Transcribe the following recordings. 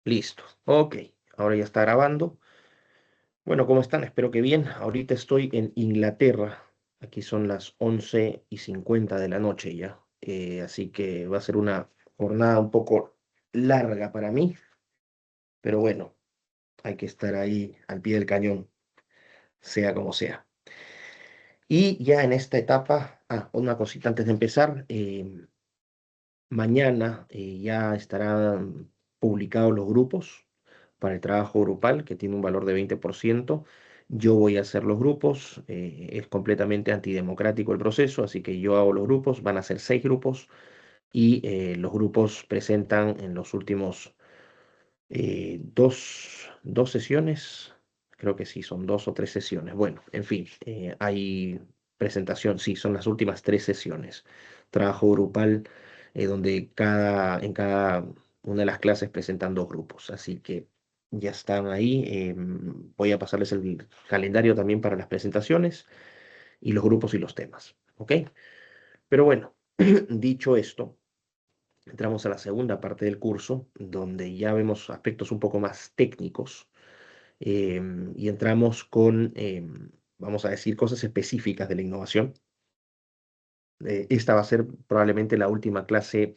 Listo. Ok, ahora ya está grabando. Bueno, ¿cómo están? Espero que bien. Ahorita estoy en Inglaterra. Aquí son las 11:50 de la noche ya. Así que va a ser una jornada un poco larga para mí. Pero bueno, hay que estar ahí al pie del cañón, sea como sea. Y ya en esta etapa, una cosita antes de empezar. Mañana ya estarán publicados los grupos para el trabajo grupal, que tiene un valor de 20%. Yo voy a hacer los grupos, es completamente antidemocrático el proceso, así que yo hago los grupos, van a ser 6 grupos y los grupos presentan en los últimos dos sesiones, creo que sí, son 2 o 3 sesiones. Bueno, en fin, hay presentación, sí, son las últimas 3 sesiones. Trabajo grupal donde en cada una de las clases presentan 2 grupos, así que ya están ahí. Voy a pasarles el calendario también para las presentaciones y los grupos y los temas, ¿ok? Pero bueno, dicho esto. Entramos a la segunda parte del curso, donde ya vemos aspectos un poco más técnicos y entramos con, vamos a decir, cosas específicas de la innovación. Esta va a ser probablemente la última clase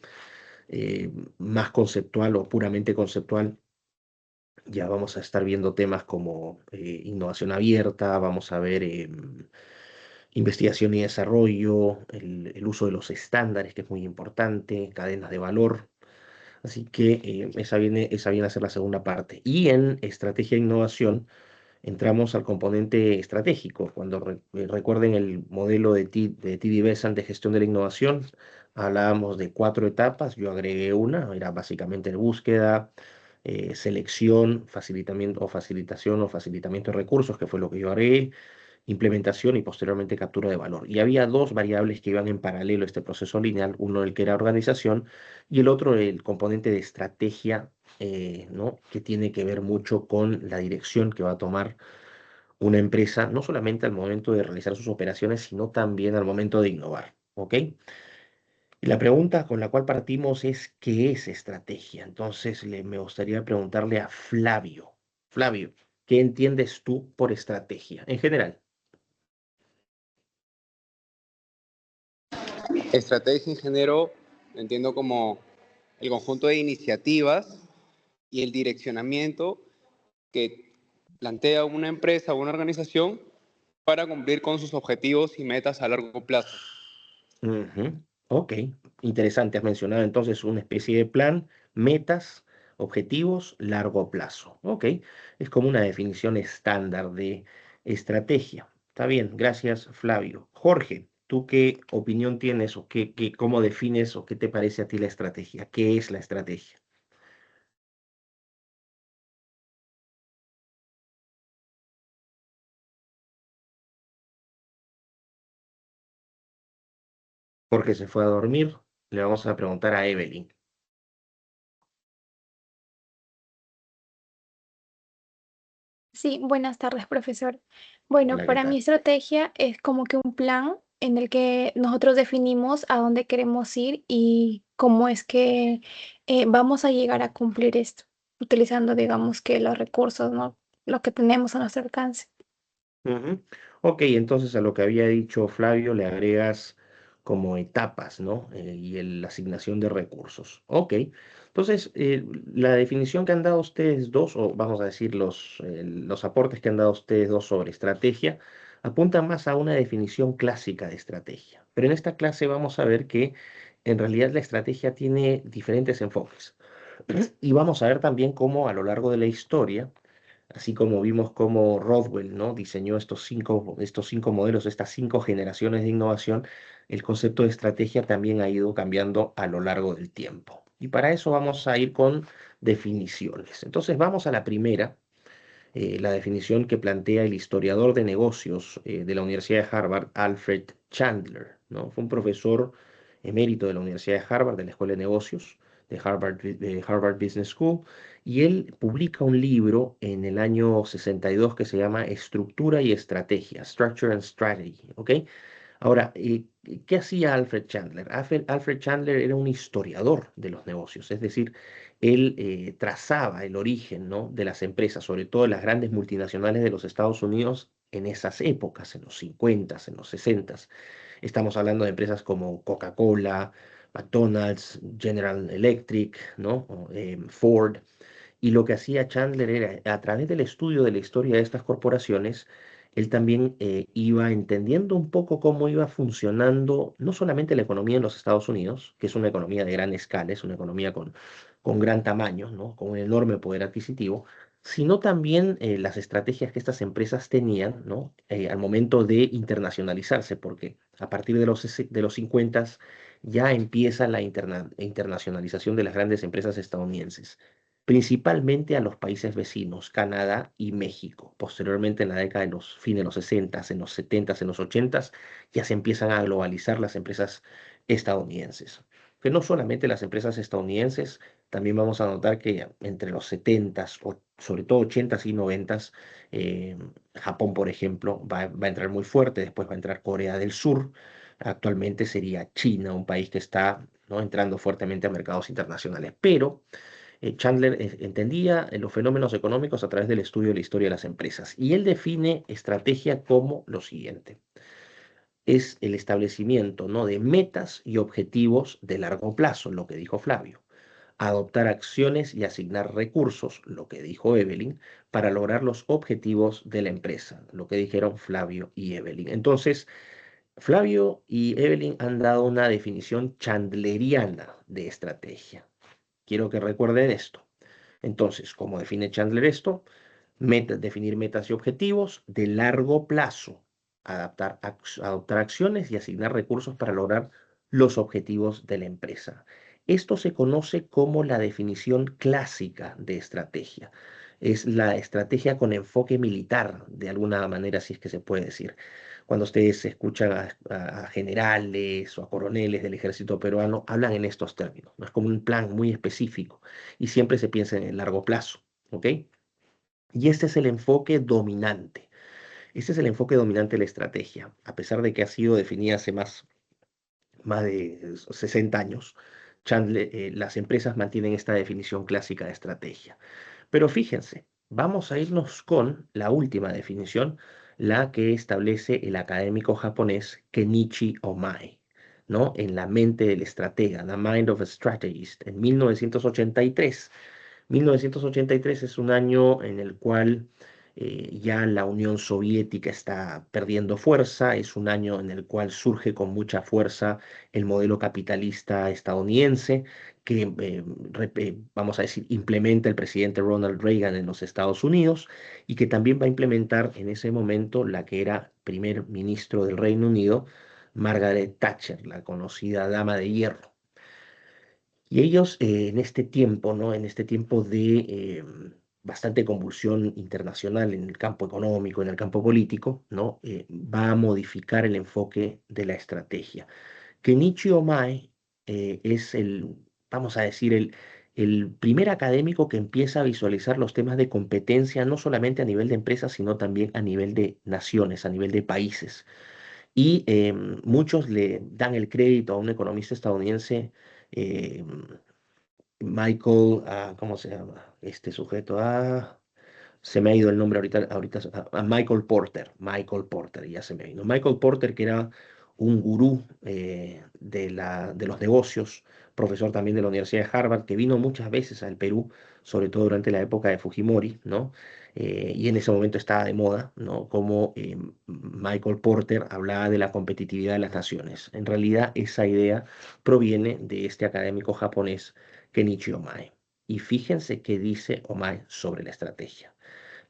más conceptual o puramente conceptual. Ya vamos a estar viendo temas como innovación abierta, vamos a ver investigación y desarrollo, el uso de los estándares, que es muy importante, cadenas de valor. Así que esa viene a ser la segunda parte. Y en estrategia e innovación entramos al componente estratégico. Cuando recuerden el modelo de TD Besant de gestión de la innovación, hablábamos de 4 etapas. Yo agregué una, era básicamente búsqueda, selección, facilitación o facilitamiento de recursos, que fue lo que yo agregué, implementación y posteriormente captura de valor. Y había 2 variables que iban en paralelo a este proceso lineal, uno el que era organización y el otro el componente de estrategia, ¿no? Que tiene que ver mucho con la dirección que va a tomar una empresa, no solamente al momento de realizar sus operaciones, sino también al momento de innovar, ¿ok? Y la pregunta con la cual partimos es, ¿qué es estrategia? Entonces me gustaría preguntarle a Flavio. Flavio, ¿qué entiendes tú por estrategia en general? Estrategia, ingeniero, lo entiendo como el conjunto de iniciativas y el direccionamiento que plantea una empresa o una organización para cumplir con sus objetivos y metas a largo plazo. Ujú. Ok, interesante. Has mencionado entonces una especie de plan, metas, objetivos, largo plazo. Ok, es como una definición estándar de estrategia. Está bien, gracias, Flavio. Jorge, ¿tú qué opinión tienes o cómo defines o qué te parece a ti la estrategia? ¿Qué es la estrategia? Jorge se fue a dormir. Le vamos a preguntar a Evelyn. Sí, buenas tardes, profesor. Bueno, Hola, ¿qué para tal? mi estrategia es como que un plan en el que nosotros definimos a dónde queremos ir y cómo es que vamos a llegar a cumplir esto, utilizando, digamos, que los recursos, ¿no? Lo que tenemos a nuestro alcance. Ujú. Ok, entonces a lo que había dicho Flavio le agregas como etapas, ¿no? La asignación de recursos. Ok, entonces la definición que han dado ustedes dos, o vamos a decir los aportes que han dado ustedes dos sobre estrategia, apuntan más a una definición clásica de estrategia. Pero en esta clase vamos a ver que en realidad la estrategia tiene diferentes enfoques. Y vamos a ver también cómo a lo largo de la historia, así como vimos cómo Rothwell, ¿no? Diseñó estos cinco modelos, estas 5 generaciones de innovación, el concepto de estrategia también ha ido cambiando a lo largo del tiempo. Y para eso vamos a ir con definiciones. Entonces vamos a la primera, la definición que plantea el historiador de negocios de la Universidad de Harvard, Alfred Chandler, ¿no? Fue un profesor emérito de la Universidad de Harvard, de la Escuela de Negocios, de Harvard Business School, y él publica un libro en el año 62 que se llama Estructura y Estrategia, Structure and Strategy, ¿ok? Ahora, ¿qué hacía Alfred Chandler? Alfred Chandler era un historiador de los negocios, es decir, él trazaba el origen, ¿no?, de las empresas, sobre todo las grandes multinacionales de los Estados Unidos en esas épocas, en los 50, en los 60. Estamos hablando de empresas como Coca-Cola, McDonald's, General Electric, ¿no?, Ford. Y lo que hacía Chandler era, a través del estudio de la historia de estas corporaciones, él también iba entendiendo un poco cómo iba funcionando no solamente la economía en los Estados Unidos, que es una economía de gran escala, es una economía con gran tamaño, ¿no?, con un enorme poder adquisitivo, sino también las estrategias que estas empresas tenían, ¿no?, al momento de internacionalizarse, porque a partir de los 50 ya empieza la internacionalización de las grandes empresas estadounidenses, principalmente a los países vecinos, Canadá y México. Posteriormente, en la década de los fines de los 60, en los 70, en los 80, ya se empiezan a globalizar las empresas estadounidenses. Que no solamente las empresas estadounidenses, también vamos a notar que entre los 70, o sobre todo 80 y 90, eh, Japón, por ejemplo, va a entrar muy fuerte, después va a entrar Corea del Sur, actualmente sería China, un país que está, ¿no?, entrando fuertemente a mercados internacionales. Pero Chandler entendía los fenómenos económicos a través del estudio de la historia de las empresas y él define estrategia como lo siguiente: es el establecimiento, ¿no?, de metas y objetivos de largo plazo, lo que dijo Flavio; adoptar acciones y asignar recursos, lo que dijo Evelyn, para lograr los objetivos de la empresa, lo que dijeron Flavio y Evelyn. Entonces, Flavio y Evelyn han dado una definición chandleriana de estrategia. Quiero que recuerden esto. Entonces, ¿cómo define Chandler esto? Definir metas y objetivos de largo plazo, adoptar acciones y asignar recursos para lograr los objetivos de la empresa. Esto se conoce como la definición clásica de estrategia. Es la estrategia con enfoque militar, de alguna manera, si es que se puede decir. Cuando ustedes escuchan a generales o a coroneles del ejército peruano, hablan en estos términos, ¿no? Es como un plan muy específico y siempre se piensa en el largo plazo, ¿ok? Y este es el enfoque dominante. Este es el enfoque dominante de la estrategia, a pesar de que ha sido definida hace más de 60 años. Las empresas mantienen esta definición clásica de estrategia. Pero fíjense, vamos a irnos con la última definición, la que establece el académico japonés Kenichi Ohmae, ¿no?, en La mente del estratega, The Mind of a Strategist, en 1983. 1983 es un año en el cual ya la Unión Soviética está perdiendo fuerza, es un año en el cual surge con mucha fuerza el modelo capitalista estadounidense que, vamos a decir, implementa el presidente Ronald Reagan en los Estados Unidos y que también va a implementar en ese momento la que era primer ministro del Reino Unido, Margaret Thatcher, la conocida Dama de Hierro. Y ellos en este tiempo, ¿no?, en este tiempo de bastante convulsión internacional en el campo económico, en el campo político, ¿no?, va a modificar el enfoque de la estrategia. Kenichi Ohmae es vamos a decir, el primer académico que empieza a visualizar los temas de competencia, no solamente a nivel de empresas, sino también a nivel de naciones, a nivel de países. Y muchos le dan el crédito a un economista estadounidense, eh, Michael, ¿cómo se llama este sujeto? Se me ha ido el nombre ahorita a Michael Porter, ya se me vino. Michael Porter, que era un gurú de los negocios, profesor también de la Universidad de Harvard, que vino muchas veces al Perú, sobre todo durante la época de Fujimori, ¿no? Y en ese momento estaba de moda, ¿no?, como Michael Porter hablaba de la competitividad de las naciones. En realidad, esa idea proviene de este académico japonés, Kenichi Ohmae. Y fíjense qué dice Ohmae sobre la estrategia.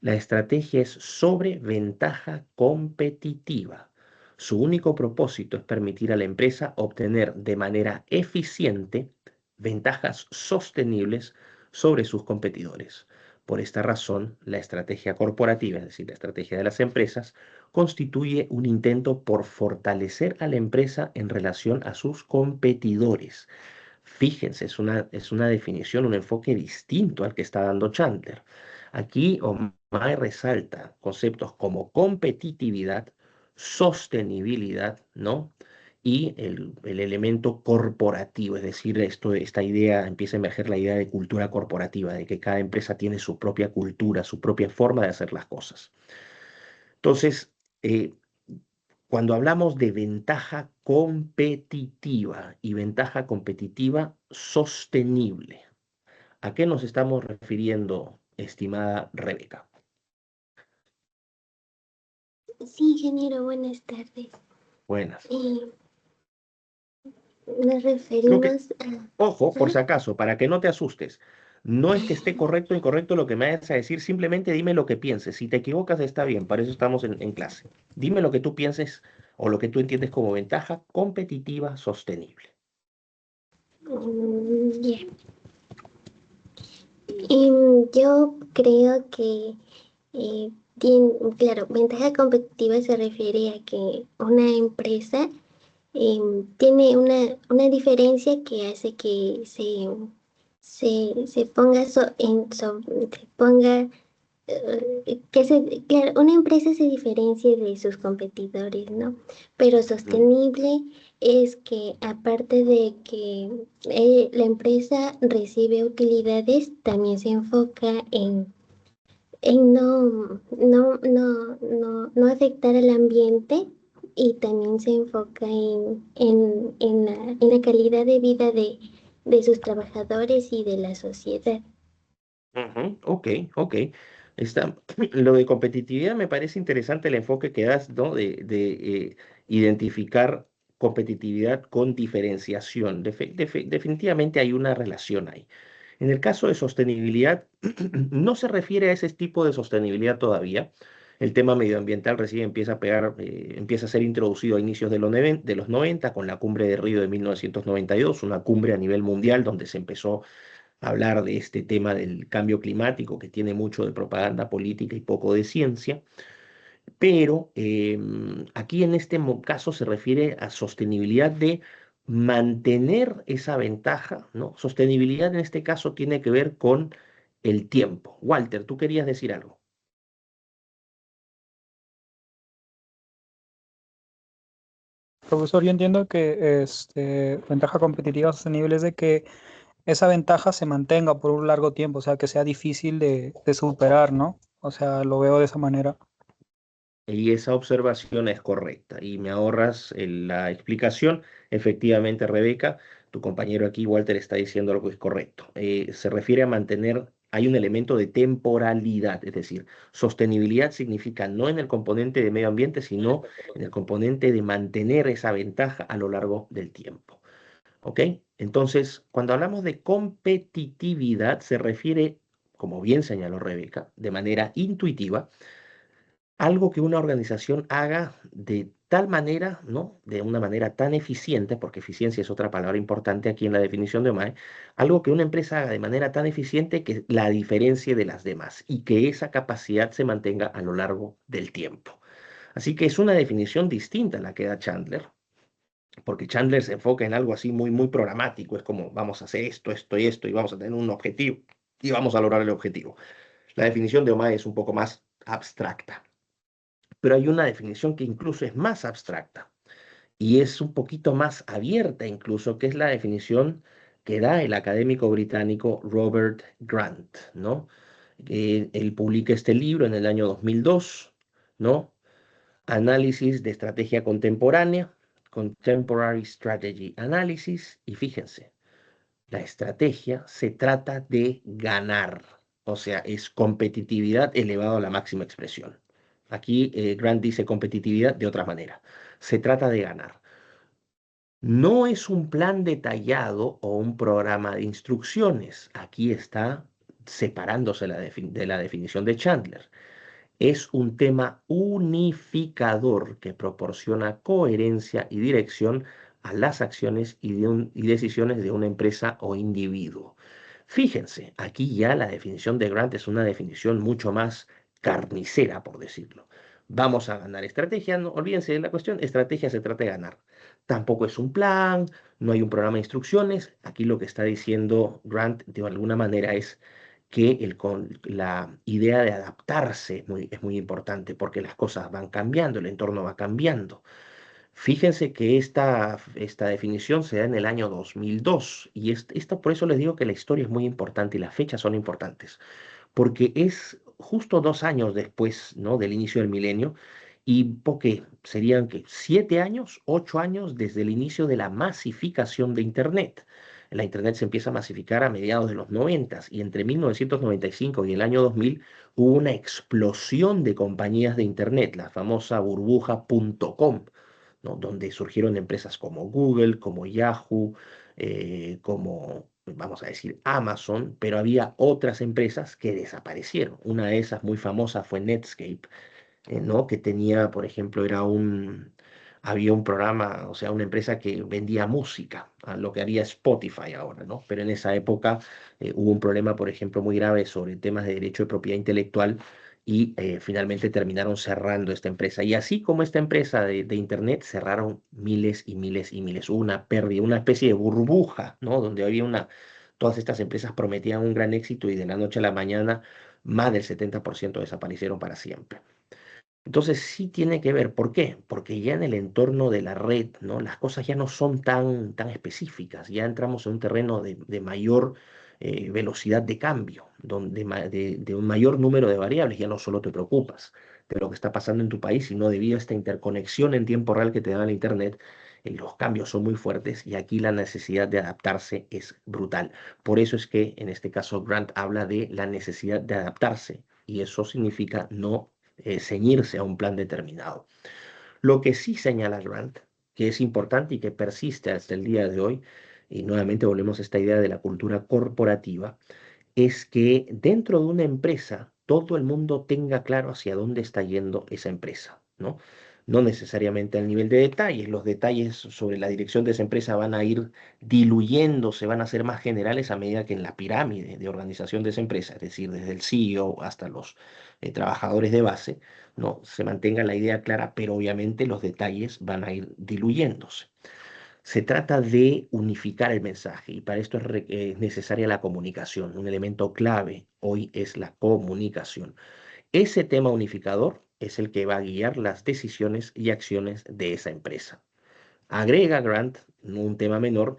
La estrategia es sobre ventaja competitiva. Su único propósito es permitir a la empresa obtener de manera eficiente ventajas sostenibles sobre sus competidores. Por esta razón, la estrategia corporativa, es decir, la estrategia de las empresas, constituye un intento por fortalecer a la empresa en relación a sus competidores. Fíjense, es una definición, un enfoque distinto al que está dando Chandler. Aquí O'Malley resalta conceptos como competitividad sostenibilidad, ¿no? Y el elemento corporativo, es decir, esta idea, empieza a emerger la idea de cultura corporativa, de que cada empresa tiene su propia cultura, su propia forma de hacer las cosas. Entonces, cuando hablamos de ventaja competitiva y ventaja competitiva sostenible, ¿a qué nos estamos refiriendo, estimada Rebeca? Sí, ingeniero, buenas tardes. Buenas. Nos Lo que, referimos a... ojo, por Ajá. si acaso, para que no te asustes, no es que esté correcto o incorrecto lo que me vayas a decir, simplemente dime lo que pienses. Si te equivocas, está bien, para eso estamos en clase. Dime lo que tú pienses o lo que tú entiendes como ventaja competitiva sostenible. Bien. Yo creo que, claro, ventaja competitiva se refiere a que una empresa tiene una diferencia que hace que se ponga, se ponga claro, una empresa se diferencia de sus competidores, ¿no? Pero Mm, sostenible es que aparte de que la empresa recibe utilidades, también se enfoca en no afectar al ambiente y también se enfoca en la calidad de vida de sus trabajadores y de la sociedad. ujú, ok, ok. Está, lo de competitividad me parece interesante el enfoque que das, ¿no? De identificar competitividad con diferenciación. Definitivamente hay una relación ahí. En el caso de sostenibilidad, no se refiere a ese tipo de sostenibilidad todavía. El tema medioambiental recién empieza a pegar, empieza a ser introducido a inicios de los 90 con la cumbre de Río de 1992, una cumbre a nivel mundial donde se empezó a hablar de este tema del cambio climático que tiene mucho de propaganda política y poco de ciencia. Pero aquí en este caso se refiere a sostenibilidad de mantener esa ventaja, ¿no? Sostenibilidad en este caso tiene que ver con el tiempo. Walter, tú querías decir algo. Profesor, yo entiendo que ventaja competitiva sostenible es de que esa ventaja se mantenga por un largo tiempo, o sea, que sea difícil de superar, ¿no? O sea, lo veo de esa manera. Y esa observación es correcta y me ahorras la explicación. Efectivamente, Rebeca, tu compañero aquí, Walter, está diciendo algo que es correcto. Se refiere a mantener, hay un elemento de temporalidad, es decir, sostenibilidad significa no en el componente de medio ambiente, sino en el componente de mantener esa ventaja a lo largo del tiempo. ¿Ok? Entonces, cuando hablamos de competitividad, se refiere, como bien señaló Rebeca, de manera intuitiva, algo que una organización haga de tal manera, ¿no? De una manera tan eficiente, porque eficiencia es otra palabra importante aquí en la definición de OMAE, algo que una empresa haga de manera tan eficiente que la diferencie de las demás y que esa capacidad se mantenga a lo largo del tiempo. Así que es una definición distinta a la que da Chandler, porque Chandler se enfoca en algo así muy, muy programático, es como vamos a hacer esto, esto y esto, y vamos a tener un objetivo y vamos a lograr el objetivo. La definición de OMAE es un poco más abstracta. Pero hay una definición que incluso es más abstracta y es un poquito más abierta incluso, que es la definición que da el académico británico Robert Grant, ¿no? Él publica este libro en el año 2002, ¿no? Análisis de estrategia contemporánea, Contemporary Strategy Analysis, y fíjense, la estrategia se trata de ganar, o sea, es competitividad elevado a la máxima expresión. Aquí Grant dice competitividad de otra manera. Se trata de ganar. No es un plan detallado o un programa de instrucciones. Aquí está separándose de la definición de Chandler. Es un tema unificador que proporciona coherencia y dirección a las acciones y decisiones de una empresa o individuo. Fíjense, aquí ya la definición de Grant es una definición mucho más carnicera, por decirlo. Vamos a ganar estrategia, no olvídense de la cuestión, estrategia se trata de ganar. Tampoco es un plan, no hay un programa de instrucciones. Aquí lo que está diciendo Grant de alguna manera es que la idea de adaptarse es muy importante porque las cosas van cambiando, el entorno va cambiando. Fíjense que esta definición se da en el año 2002 y esto por eso les digo que la historia es muy importante y las fechas son importantes, porque es justo 2 años después, ¿no?, del inicio del milenio y porque serían que 7 años, 8 años desde el inicio de la masificación de Internet. La Internet se empieza a masificar a mediados de los 90 y entre 1995 y el año 2000 hubo una explosión de compañías de Internet, la famosa burbuja.com, ¿no?, donde surgieron empresas como Google, como Yahoo, como, vamos a decir, Amazon, pero había otras empresas que desaparecieron. Una de esas muy famosa fue Netscape, ¿no? Que tenía, por ejemplo, había un programa, o sea, una empresa que vendía música, lo que haría Spotify ahora, ¿no? Pero en esa época hubo un problema, por ejemplo, muy grave sobre temas de derecho de propiedad intelectual y finalmente terminaron cerrando esta empresa. Y así como esta empresa de Internet, cerraron miles y miles y miles. Hubo una pérdida, una especie de burbuja, ¿no? Donde había todas estas empresas prometían un gran éxito y de la noche a la mañana más del 70% desaparecieron para siempre. Entonces sí tiene que ver. ¿Por qué? Porque ya en el entorno de la red, ¿no?, las cosas ya no son tan específicas, ya entramos en un terreno de mayor velocidad de cambio, de un mayor número de variables, ya no solo te preocupas de lo que está pasando en tu país, sino debido a esta interconexión en tiempo real que te da la Internet, los cambios son muy fuertes y aquí la necesidad de adaptarse es brutal. Por eso es que en este caso Grant habla de la necesidad de adaptarse y eso significa no ceñirse a un plan determinado. Lo que sí señala Grant, que es importante y que persiste hasta el día de hoy, y nuevamente volvemos a esta idea de la cultura corporativa, es que dentro de una empresa todo el mundo tenga claro hacia dónde está yendo esa empresa, ¿no? No necesariamente al nivel de detalles. Los detalles sobre la dirección de esa empresa van a ir diluyéndose, van a ser más generales a medida que en la pirámide de organización de esa empresa, es decir, desde el CEO hasta los trabajadores de base, no se mantenga la idea clara, pero obviamente los detalles van a ir diluyéndose. Se trata de unificar el mensaje y para esto es necesaria la comunicación. Un elemento clave hoy es la comunicación. Ese tema unificador es el que va a guiar las decisiones y acciones de esa empresa. Agrega Grant, no un tema menor,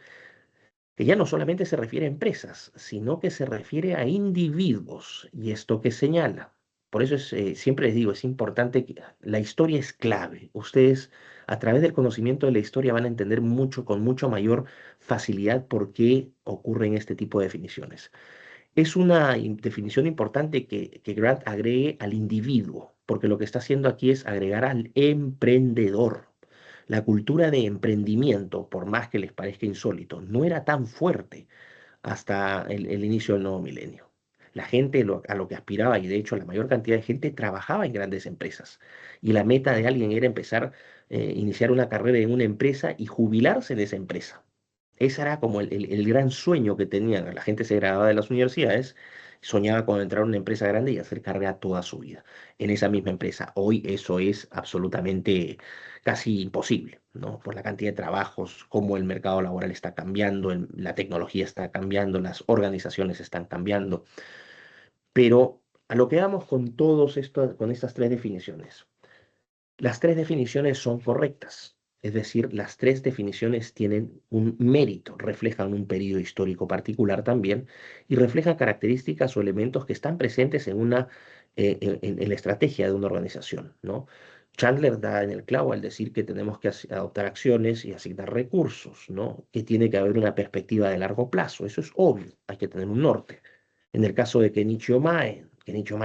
que ya no solamente se refiere a empresas, sino que se refiere a individuos. Y esto que señala. Por eso siempre les digo, es importante que la historia es clave. Ustedes, a través del conocimiento de la historia, van a entender mucho, con mucho mayor facilidad por qué ocurren este tipo de definiciones. Es una definición importante que Grant agregue al individuo, porque lo que está haciendo aquí es agregar al emprendedor. La cultura de emprendimiento, por más que les parezca insólito, no era tan fuerte hasta el inicio del nuevo milenio. La gente a lo que aspiraba, y de hecho la mayor cantidad de gente trabajaba en grandes empresas, y la meta de alguien era iniciar una carrera en una empresa y jubilarse de esa empresa. Ese era como el gran sueño que tenían. La gente se graduaba de las universidades, soñaba con entrar a una empresa grande y hacer carrera toda su vida en esa misma empresa. Hoy eso es absolutamente casi imposible, ¿no? Por la cantidad de trabajos, cómo el mercado laboral está cambiando, la tecnología está cambiando, las organizaciones están cambiando. Pero a lo que vamos con estas tres definiciones. Las tres definiciones son correctas, es decir, las tres definiciones tienen un mérito, reflejan un periodo histórico particular también y reflejan características o elementos que están presentes en la estrategia de una organización, ¿no? Chandler da en el clavo al decir que tenemos que adoptar acciones y asignar recursos, ¿no? Que tiene que haber una perspectiva de largo plazo, eso es obvio, hay que tener un norte. En el caso de Kenichi Omae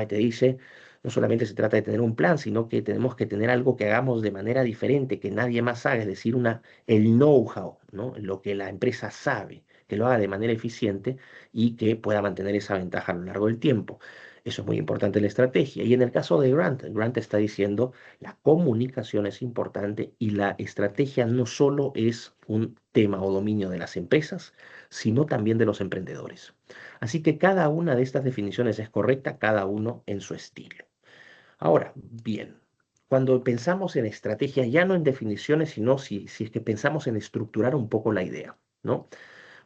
te dice, no solamente se trata de tener un plan, sino que tenemos que tener algo que hagamos de manera diferente, que nadie más haga, es decir, el know-how, ¿no? Lo que la empresa sabe, que lo haga de manera eficiente y que pueda mantener esa ventaja a lo largo del tiempo. Eso es muy importante en la estrategia. Y en el caso de Grant está diciendo, la comunicación es importante y la estrategia no solo es un tema o dominio de las empresas, sino también de los emprendedores. Así que cada una de estas definiciones es correcta, cada uno en su estilo. Ahora, bien, cuando pensamos en estrategia, ya no en definiciones, sino si es que pensamos en estructurar un poco la idea, ¿no?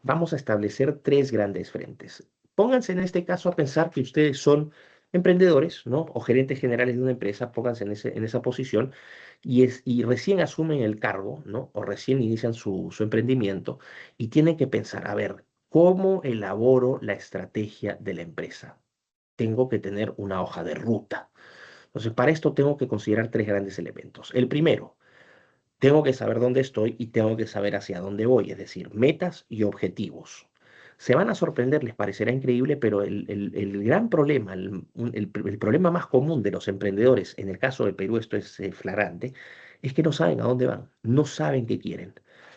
Vamos a establecer tres grandes frentes. pónganse en este caso a pensar que ustedes son emprendedores, ¿no? O gerentes generales de una empresa, pónganse en esa posición y recién asumen el cargo, ¿no? O recién inician su emprendimiento y tienen que pensar, a ver, ¿cómo elaboro la estrategia de la empresa? Tengo que tener una hoja de ruta. Entonces, para esto tengo que considerar tres grandes elementos. El primero, tengo que saber dónde estoy y tengo que saber hacia dónde voy, es decir, metas y objetivos. Se van a sorprender, les parecerá increíble, pero el gran problema, el problema más común de los emprendedores, en el caso de Perú esto es flagrante, es que no saben a dónde van, no saben qué quieren.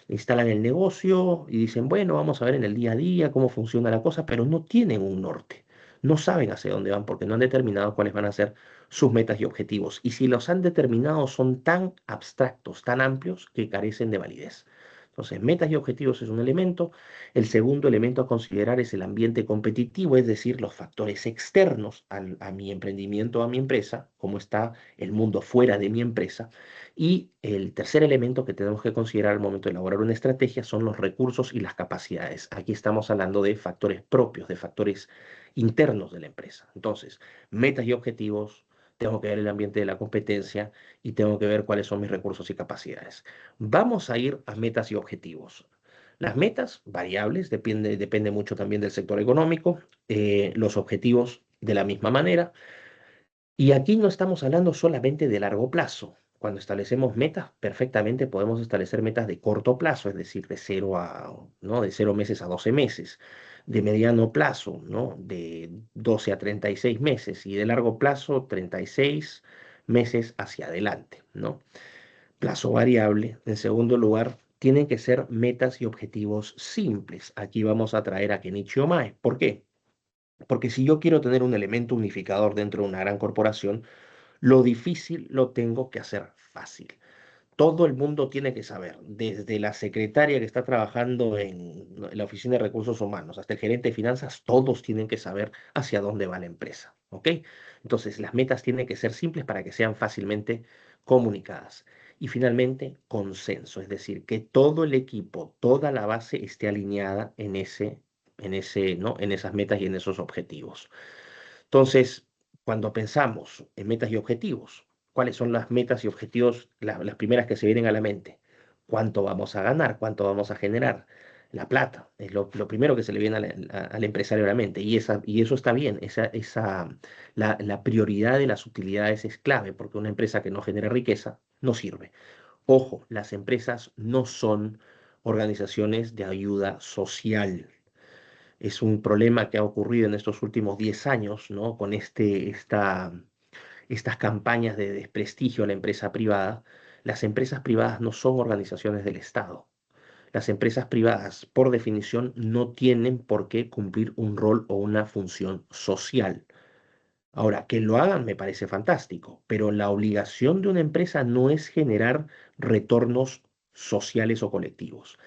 Instalan el negocio y dicen, bueno, vamos a ver en el día a día cómo funciona la cosa, pero no tienen un norte. No saben hacia dónde van porque no han determinado cuáles van a ser sus metas y objetivos. Y si los han determinado son tan abstractos, tan amplios, que carecen de validez. Entonces, metas y objetivos es un elemento. El segundo elemento a considerar es el ambiente competitivo, es decir, los factores externos a mi emprendimiento, a mi empresa, cómo está el mundo fuera de mi empresa. Y el tercer elemento que tenemos que considerar al momento de elaborar una estrategia son los recursos y las capacidades. Aquí estamos hablando de factores propios, de factores internos de la empresa. Entonces, metas y objetivos, tengo que ver el ambiente de la competencia y tengo que ver cuáles son mis recursos y capacidades. Vamos a ir a metas y objetivos. Las metas, variables, depende mucho también del sector económico, los objetivos de la misma manera. Y aquí no estamos hablando solamente de largo plazo. Cuando establecemos metas, perfectamente podemos establecer metas de corto plazo, es decir, ¿no? De 0 meses a 12 meses, de mediano plazo, ¿no? De 12 a 36 meses y de largo plazo, 36 meses hacia adelante, ¿no? Plazo variable. En segundo lugar, tienen que ser metas y objetivos simples. Aquí vamos a traer a Kenichi Omae. ¿Por qué? Porque si yo quiero tener un elemento unificador dentro de una gran corporación, lo difícil lo tengo que hacer fácil. Todo el mundo tiene que saber, desde la secretaria que está trabajando en la oficina de recursos humanos hasta el gerente de finanzas, todos tienen que saber hacia dónde va la empresa, ¿ok? Entonces, las metas tienen que ser simples para que sean fácilmente comunicadas. Y finalmente, consenso, es decir, que todo el equipo, toda la base esté alineada ¿no? En esas metas y en esos objetivos. Entonces, cuando pensamos en metas y objetivos, ¿cuáles son las metas y objetivos, las primeras que se vienen a la mente? ¿Cuánto vamos a ganar? ¿Cuánto vamos a generar? La plata es lo primero que se le viene al empresario a la mente. Y eso está bien. La prioridad de las utilidades es clave, porque una empresa que no genera riqueza no sirve. Ojo, las empresas no son organizaciones de ayuda social. Es un problema que ha ocurrido en estos últimos 10 años, ¿no? Con estas campañas de desprestigio a la empresa privada. Las empresas privadas no son organizaciones del Estado. Las empresas privadas, por definición, no tienen por qué cumplir un rol o una función social. Ahora, que lo hagan me parece fantástico, pero la obligación de una empresa no es generar retornos sociales o colectivos.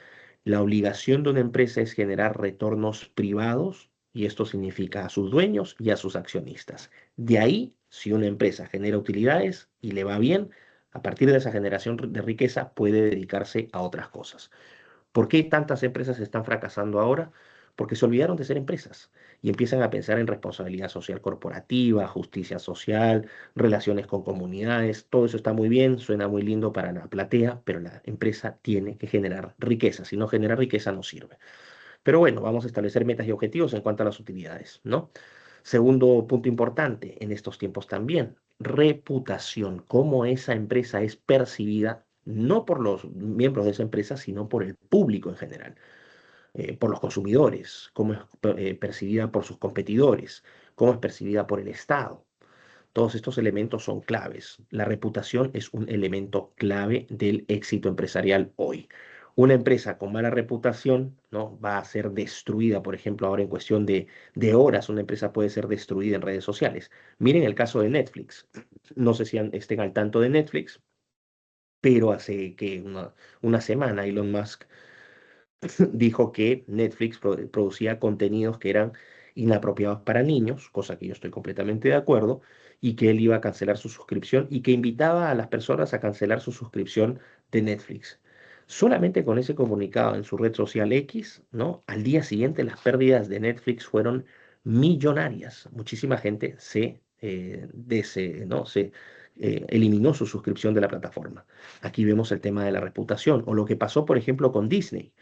La obligación de una empresa es generar retornos privados y esto significa a sus dueños y a sus accionistas. De ahí, si una empresa genera utilidades y le va bien, a partir de esa generación de riqueza puede dedicarse a otras cosas. ¿Por qué tantas empresas están fracasando ahora? Porque se olvidaron de ser empresas y empiezan a pensar en responsabilidad social corporativa, justicia social, relaciones con comunidades. Todo eso está muy bien, suena muy lindo para la platea, pero la empresa tiene que generar riqueza. Si no genera riqueza, no sirve. Pero bueno, vamos a establecer metas y objetivos en cuanto a las utilidades, ¿no? Segundo punto importante en estos tiempos también, reputación, cómo esa empresa es percibida no por los miembros de esa empresa, sino por el público en general, por los consumidores, cómo es percibida por sus competidores, cómo es percibida por el Estado. Todos estos elementos son claves. La reputación es un elemento clave del éxito empresarial hoy. Una empresa con mala reputación, ¿no? Va a ser destruida, por ejemplo, ahora en cuestión de horas, una empresa puede ser destruida en redes sociales. Miren el caso de Netflix. No sé si estén al tanto de Netflix, pero hace que una semana Elon Musk dijo que Netflix producía contenidos que eran inapropiados para niños, cosa que yo estoy completamente de acuerdo, y que él iba a cancelar su suscripción y que invitaba a las personas a cancelar su suscripción de Netflix. Solamente con ese comunicado en su red social X, ¿no? Al día siguiente las pérdidas de Netflix fueron millonarias. Muchísima gente ¿no? Eliminó su suscripción de la plataforma. Aquí vemos el tema de la reputación, o lo que pasó, por ejemplo, con Disney.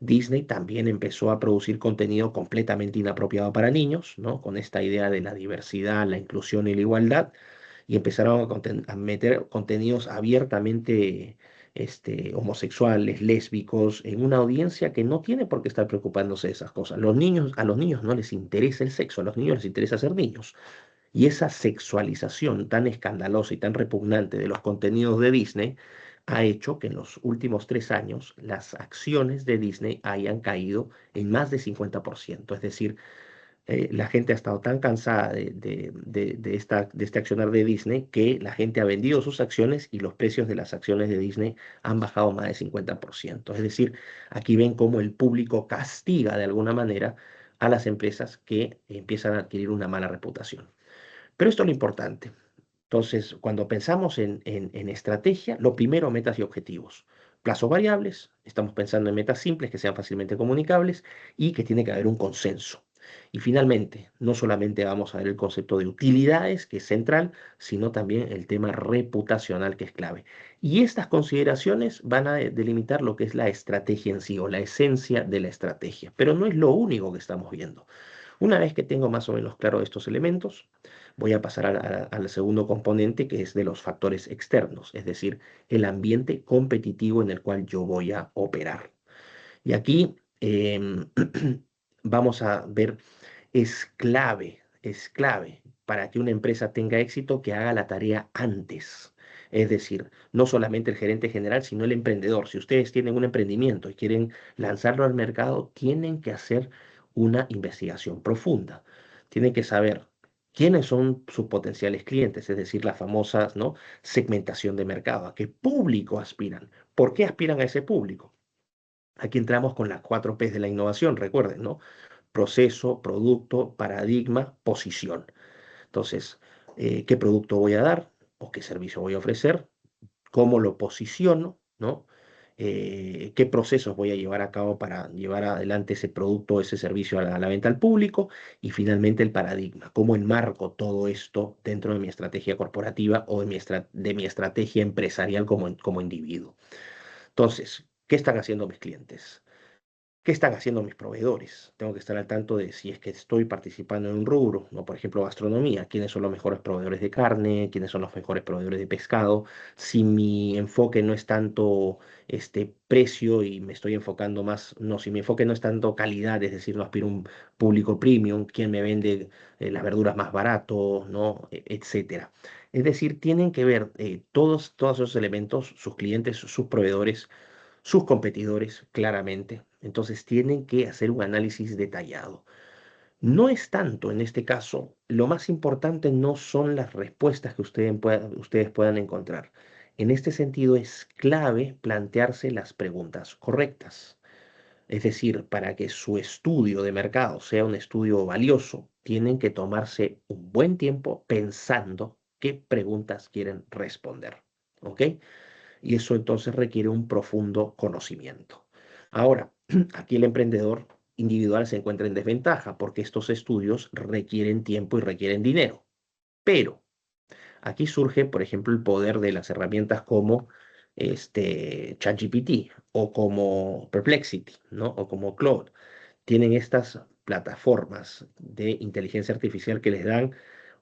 Disney también empezó a producir contenido completamente inapropiado para niños, ¿no? Con esta idea de la diversidad, la inclusión y la igualdad, y empezaron a meter contenidos abiertamente homosexuales, lésbicos, en una audiencia que no tiene por qué estar preocupándose de esas cosas. A los niños no les interesa el sexo, a los niños les interesa ser niños. Y esa sexualización tan escandalosa y tan repugnante de los contenidos de Disney ha hecho que en los últimos 3 años las acciones de Disney hayan caído en más de 50%. Es decir, la gente ha estado tan cansada de este accionar de Disney que la gente ha vendido sus acciones y los precios de las acciones de Disney han bajado más de 50%. Es decir, aquí ven cómo el público castiga de alguna manera a las empresas que empiezan a adquirir una mala reputación. Pero esto es lo importante. Entonces, cuando pensamos en estrategia, lo primero, metas y objetivos. Plazos variables, estamos pensando en metas simples que sean fácilmente comunicables y que tiene que haber un consenso. Y finalmente, no solamente vamos a ver el concepto de utilidades, que es central, sino también el tema reputacional, que es clave. Y estas consideraciones van a delimitar lo que es la estrategia en sí o la esencia de la estrategia. Pero no es lo único que estamos viendo. Una vez que tengo más o menos claro estos elementos, voy a pasar al segundo componente, que es de los factores externos, es decir, el ambiente competitivo en el cual yo voy a operar. Y aquí vamos a ver, es clave para que una empresa tenga éxito que haga la tarea antes. Es decir, no solamente el gerente general, sino el emprendedor. Si ustedes tienen un emprendimiento y quieren lanzarlo al mercado, tienen que hacer una investigación profunda. Tienen que saber quiénes son sus potenciales clientes, es decir, la famosa, ¿no?, segmentación de mercado. ¿A qué público aspiran? ¿Por qué aspiran a ese público? Aquí entramos con las 4 P de la innovación, recuerden, ¿no? Proceso, producto, paradigma, posición. Entonces, ¿qué producto voy a dar o qué servicio voy a ofrecer? ¿Cómo lo posiciono? ¿No? ¿Qué procesos voy a llevar a cabo para llevar adelante ese producto, ese servicio a la venta al público? Y finalmente el paradigma, ¿cómo enmarco todo esto dentro de mi estrategia corporativa o de mi estrategia empresarial como individuo? Entonces, ¿qué están haciendo mis clientes? ¿Qué están haciendo mis proveedores? Tengo que estar al tanto de si es que estoy participando en un rubro, ¿no? Por ejemplo, gastronomía, quiénes son los mejores proveedores de carne, quiénes son los mejores proveedores de pescado. Si mi enfoque no es tanto precio y me estoy enfocando más, no, si mi enfoque no es tanto calidad, es decir, no aspiro a un público premium, quién me vende las verduras más barato, ¿no? Etcétera. Es decir, tienen que ver todos esos elementos, sus clientes, sus proveedores, sus competidores, claramente. Entonces tienen que hacer un análisis detallado. No es tanto en este caso, lo más importante no son las respuestas que ustedes puedan encontrar. En este sentido es clave plantearse las preguntas correctas. Es decir, para que su estudio de mercado sea un estudio valioso, tienen que tomarse un buen tiempo pensando qué preguntas quieren responder. ¿Ok? Y eso entonces requiere un profundo conocimiento. Ahora, aquí el emprendedor individual se encuentra en desventaja porque estos estudios requieren tiempo y requieren dinero. Pero aquí surge, por ejemplo, el poder de las herramientas como ChatGPT o como Perplexity, ¿no? O como Claude. Tienen estas plataformas de inteligencia artificial que les dan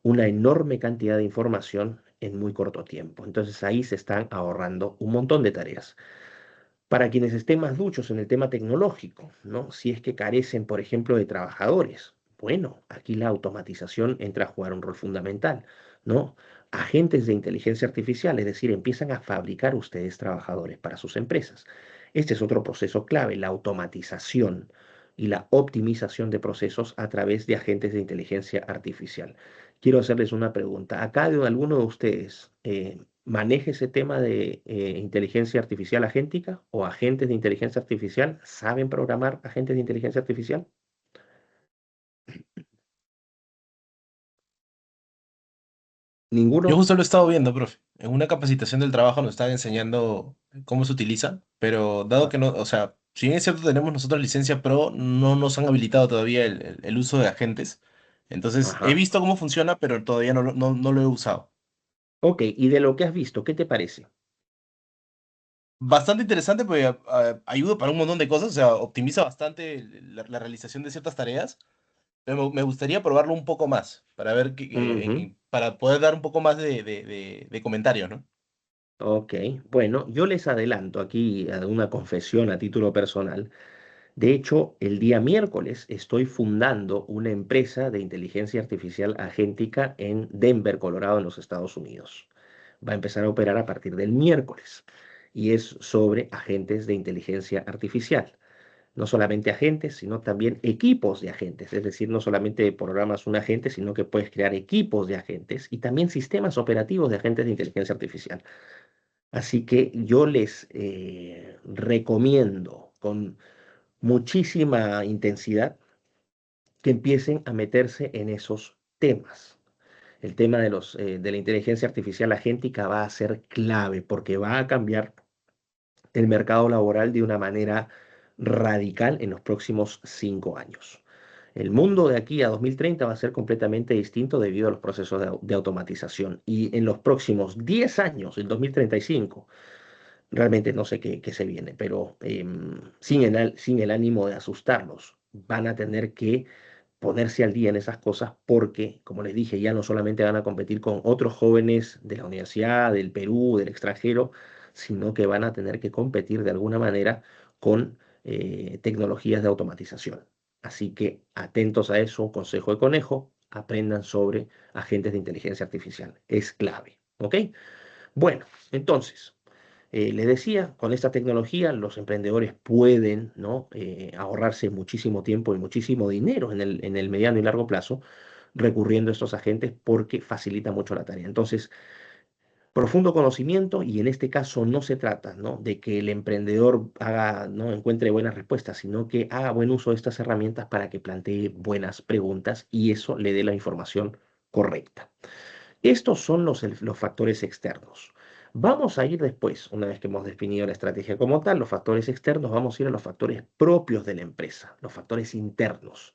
una enorme cantidad de información en muy corto tiempo. Entonces ahí se están ahorrando un montón de tareas. Para quienes estén más duchos en el tema tecnológico, ¿no? Si es que carecen, por ejemplo, de trabajadores, bueno, aquí la automatización entra a jugar un rol fundamental, ¿no? Agentes de inteligencia artificial, es decir, empiezan a fabricar ustedes trabajadores para sus empresas. Este es otro proceso clave, la automatización y la optimización de procesos a través de agentes de inteligencia artificial. Quiero hacerles una pregunta. ¿Acá de alguno de ustedes maneja ese tema de inteligencia artificial agéntica o agentes de inteligencia artificial? ¿Saben programar agentes de inteligencia artificial? Yo ¿Ninguno? justo lo he estado viendo, profe. En una capacitación del trabajo nos estaban enseñando cómo se utiliza, pero dado Ah, que no, o sea, si bien es cierto tenemos nosotros licencia pro, no nos han habilitado todavía el uso de agentes. Entonces, he Ajá. visto cómo funciona, pero todavía no lo he usado. Ok, y de lo que has visto, ¿qué te parece? Bastante interesante porque ayuda para un montón de cosas, o sea, optimiza bastante la realización de ciertas tareas, pero me gustaría probarlo un poco más para ver Ujú. para poder dar un poco más de comentarios, ¿no? Ok, bueno, yo les adelanto aquí una confesión a título personal. De hecho, el día miércoles estoy fundando una empresa de inteligencia artificial agéntica en Denver, Colorado, en los Estados Unidos. Va a empezar a operar a partir del miércoles y es sobre agentes de inteligencia artificial. No solamente agentes, sino también equipos de agentes. Es decir, no solamente programas un agente, sino que puedes crear equipos de agentes y también sistemas operativos de agentes de inteligencia artificial. Así que yo les recomiendo con muchísima intensidad que empiecen a meterse en esos temas. El tema de la inteligencia artificial agéntica va a ser clave porque va a cambiar el mercado laboral de una manera radical en los próximos 5 años. El mundo de aquí a 2030 va a ser completamente distinto debido a los procesos de automatización. Y en los próximos 10 años, en 2035, realmente no sé qué se viene, pero sin el ánimo de asustarlos, van a tener que ponerse al día en esas cosas porque, como les dije, ya no solamente van a competir con otros jóvenes de la universidad, del Perú, del extranjero, sino que van a tener que competir de alguna manera con tecnologías de automatización. Así que atentos a eso, un consejo de conejo, aprendan sobre agentes de inteligencia artificial. Es clave, ¿ok? Bueno, entonces, les decía, con esta tecnología los emprendedores pueden, ¿no? Ahorrarse muchísimo tiempo y muchísimo dinero en el mediano y largo plazo recurriendo a estos agentes porque facilita mucho la tarea. Entonces, profundo conocimiento y en este caso no se trata, ¿no? De que el emprendedor haga, ¿no? Encuentre buenas respuestas, sino que haga buen uso de estas herramientas para que plantee buenas preguntas y eso le dé la información correcta. Estos son los factores externos. Vamos a ir después, una vez que hemos definido la estrategia como tal, los factores externos, vamos a ir a los factores propios de la empresa, los factores internos.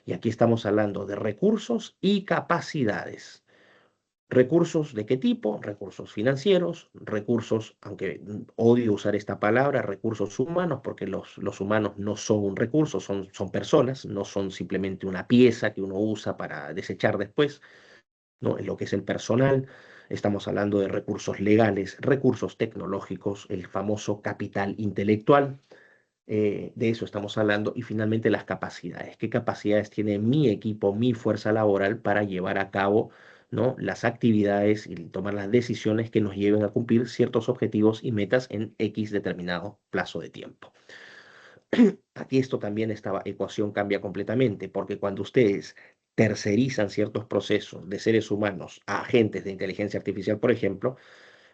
Y aquí estamos hablando de recursos y capacidades. ¿Recursos de qué tipo? Recursos financieros, recursos, aunque odio usar esta palabra, recursos humanos, porque los humanos no son un recurso, son personas, no son simplemente una pieza que uno usa para desechar después, ¿no? En lo que es el personal, estamos hablando de recursos legales, recursos tecnológicos, el famoso capital intelectual, de eso estamos hablando, y finalmente las capacidades. ¿Qué capacidades tiene mi equipo, mi fuerza laboral para llevar a cabo, ¿no? Las actividades y tomar las decisiones que nos lleven a cumplir ciertos objetivos y metas en X determinado plazo de tiempo? Aquí esto también, esta ecuación cambia completamente, porque cuando ustedes tercerizan ciertos procesos de seres humanos a agentes de inteligencia artificial, por ejemplo,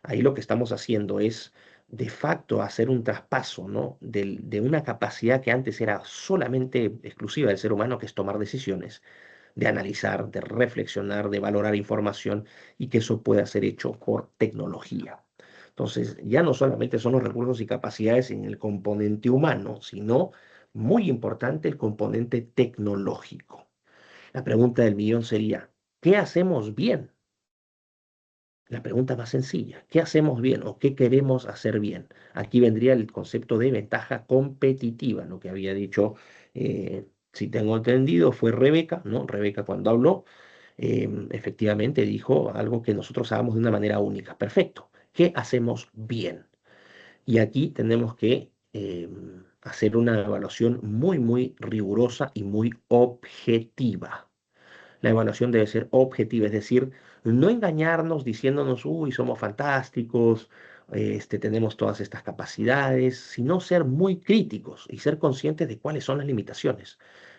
ahí lo que estamos haciendo es de facto hacer un traspaso, ¿no? De una capacidad que antes era solamente exclusiva del ser humano, que es tomar decisiones, de analizar, de reflexionar, de valorar información y que eso pueda ser hecho por tecnología. Entonces, ya no solamente son los recursos y capacidades en el componente humano, sino, muy importante, el componente tecnológico. La pregunta del millón sería, ¿qué hacemos bien? La pregunta más sencilla, ¿qué hacemos bien o qué queremos hacer bien? Aquí vendría el concepto de ventaja competitiva, lo que había dicho, si tengo entendido, fue Rebeca, ¿no? Rebeca cuando habló, efectivamente dijo algo que nosotros hagamos de una manera única. Perfecto. ¿Qué hacemos bien? Y aquí tenemos que hacer una evaluación muy, muy rigurosa y muy objetiva. La evaluación debe ser objetiva, es decir, no engañarnos diciéndonos, uy, somos fantásticos, tenemos todas estas capacidades, sino ser muy críticos y ser conscientes de cuáles son las limitaciones.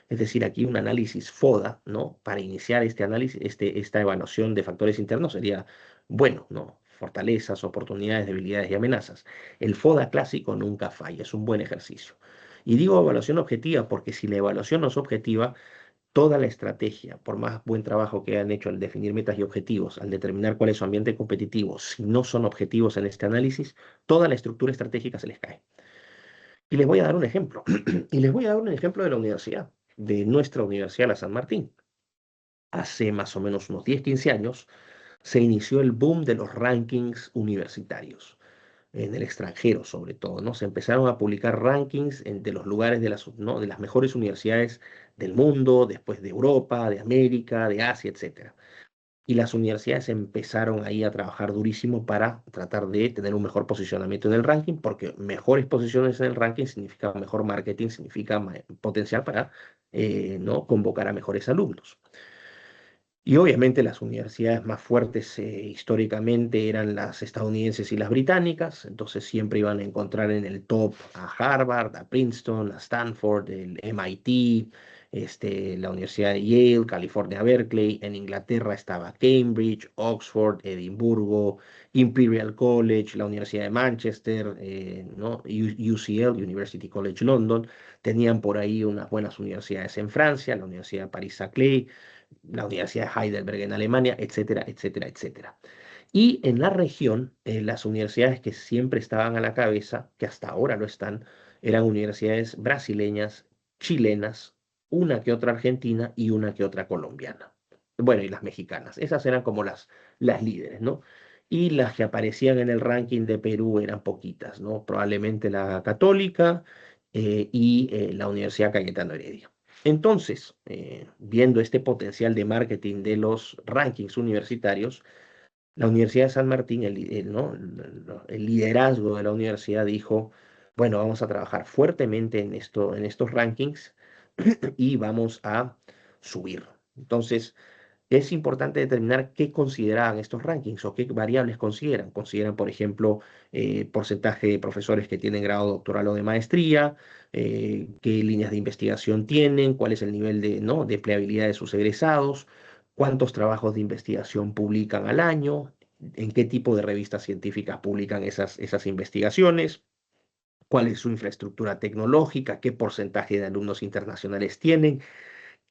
Es decir, aquí un análisis FODA, ¿no? Para iniciar este análisis, esta evaluación de factores internos sería, bueno, ¿no? Fortalezas, oportunidades, debilidades y amenazas. El FODA clásico nunca falla, es un buen ejercicio. Y digo evaluación objetiva porque si la evaluación no es objetiva, toda la estrategia, por más buen trabajo que han hecho al definir metas y objetivos, al determinar cuál es su ambiente competitivo, si no son objetivos en este análisis, toda la estructura estratégica se les cae. Y les voy a dar un ejemplo. Y les voy a dar un ejemplo de la universidad, de nuestra universidad, la San Martín. hace más o menos unos 10, 15 años, se inició el boom de los rankings universitarios, en el extranjero sobre todo, ¿no? Se empezaron a publicar rankings de los lugares ¿no? de las mejores universidades del mundo, después de Europa, de América, de Asia, etcétera. Y las universidades empezaron ahí a trabajar durísimo para tratar de tener un mejor posicionamiento en el ranking, porque mejores posiciones en el ranking significa mejor marketing, significa potencial para ¿no? convocar a mejores alumnos. Y obviamente las universidades más fuertes históricamente eran las estadounidenses y las británicas, entonces siempre iban a encontrar en el top a Harvard, a Princeton, a Stanford, el MIT, la Universidad de Yale, California Berkeley. En Inglaterra estaba Cambridge, Oxford, Edimburgo, Imperial College, la Universidad de Manchester, ¿no? UCL, University College London. Tenían por ahí unas buenas universidades en Francia, la Universidad de París-Saclay, la Universidad de Heidelberg en Alemania, etcétera, etcétera, etcétera. Y en la región, las universidades que siempre estaban a la cabeza, que hasta ahora lo están, eran universidades brasileñas, chilenas, una que otra argentina y una que otra colombiana. Bueno, y las mexicanas. Esas eran como las líderes, ¿no? Y las que aparecían en el ranking de Perú eran poquitas, ¿no? Probablemente la Católica y la Universidad Cayetano Heredia. Entonces, viendo este potencial de marketing de los rankings universitarios, la Universidad de San Martín, ¿no? el liderazgo de la universidad dijo, bueno, vamos a trabajar fuertemente en estos rankings y vamos a subir. Entonces, es importante determinar qué consideraban estos rankings o qué variables consideran. Consideran, por ejemplo, porcentaje de profesores que tienen grado doctoral o de maestría, qué líneas de investigación tienen, cuál es el nivel ¿no? de empleabilidad de sus egresados, cuántos trabajos de investigación publican al año, en qué tipo de revistas científicas publican esas investigaciones, cuál es su infraestructura tecnológica, qué porcentaje de alumnos internacionales tienen,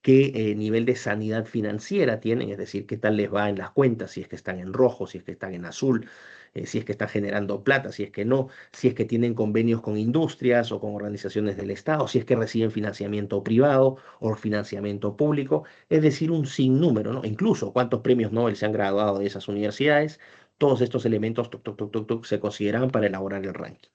qué nivel de sanidad financiera tienen, es decir, qué tal les va en las cuentas, si es que están en rojo, si es que están en azul, si es que están generando plata, si es que no, si es que tienen convenios con industrias o con organizaciones del Estado, si es que reciben financiamiento privado o financiamiento público, es decir, un sinnúmero, ¿no? Incluso cuántos premios Nobel se han graduado de esas universidades, todos estos elementos se consideran para elaborar el ranking.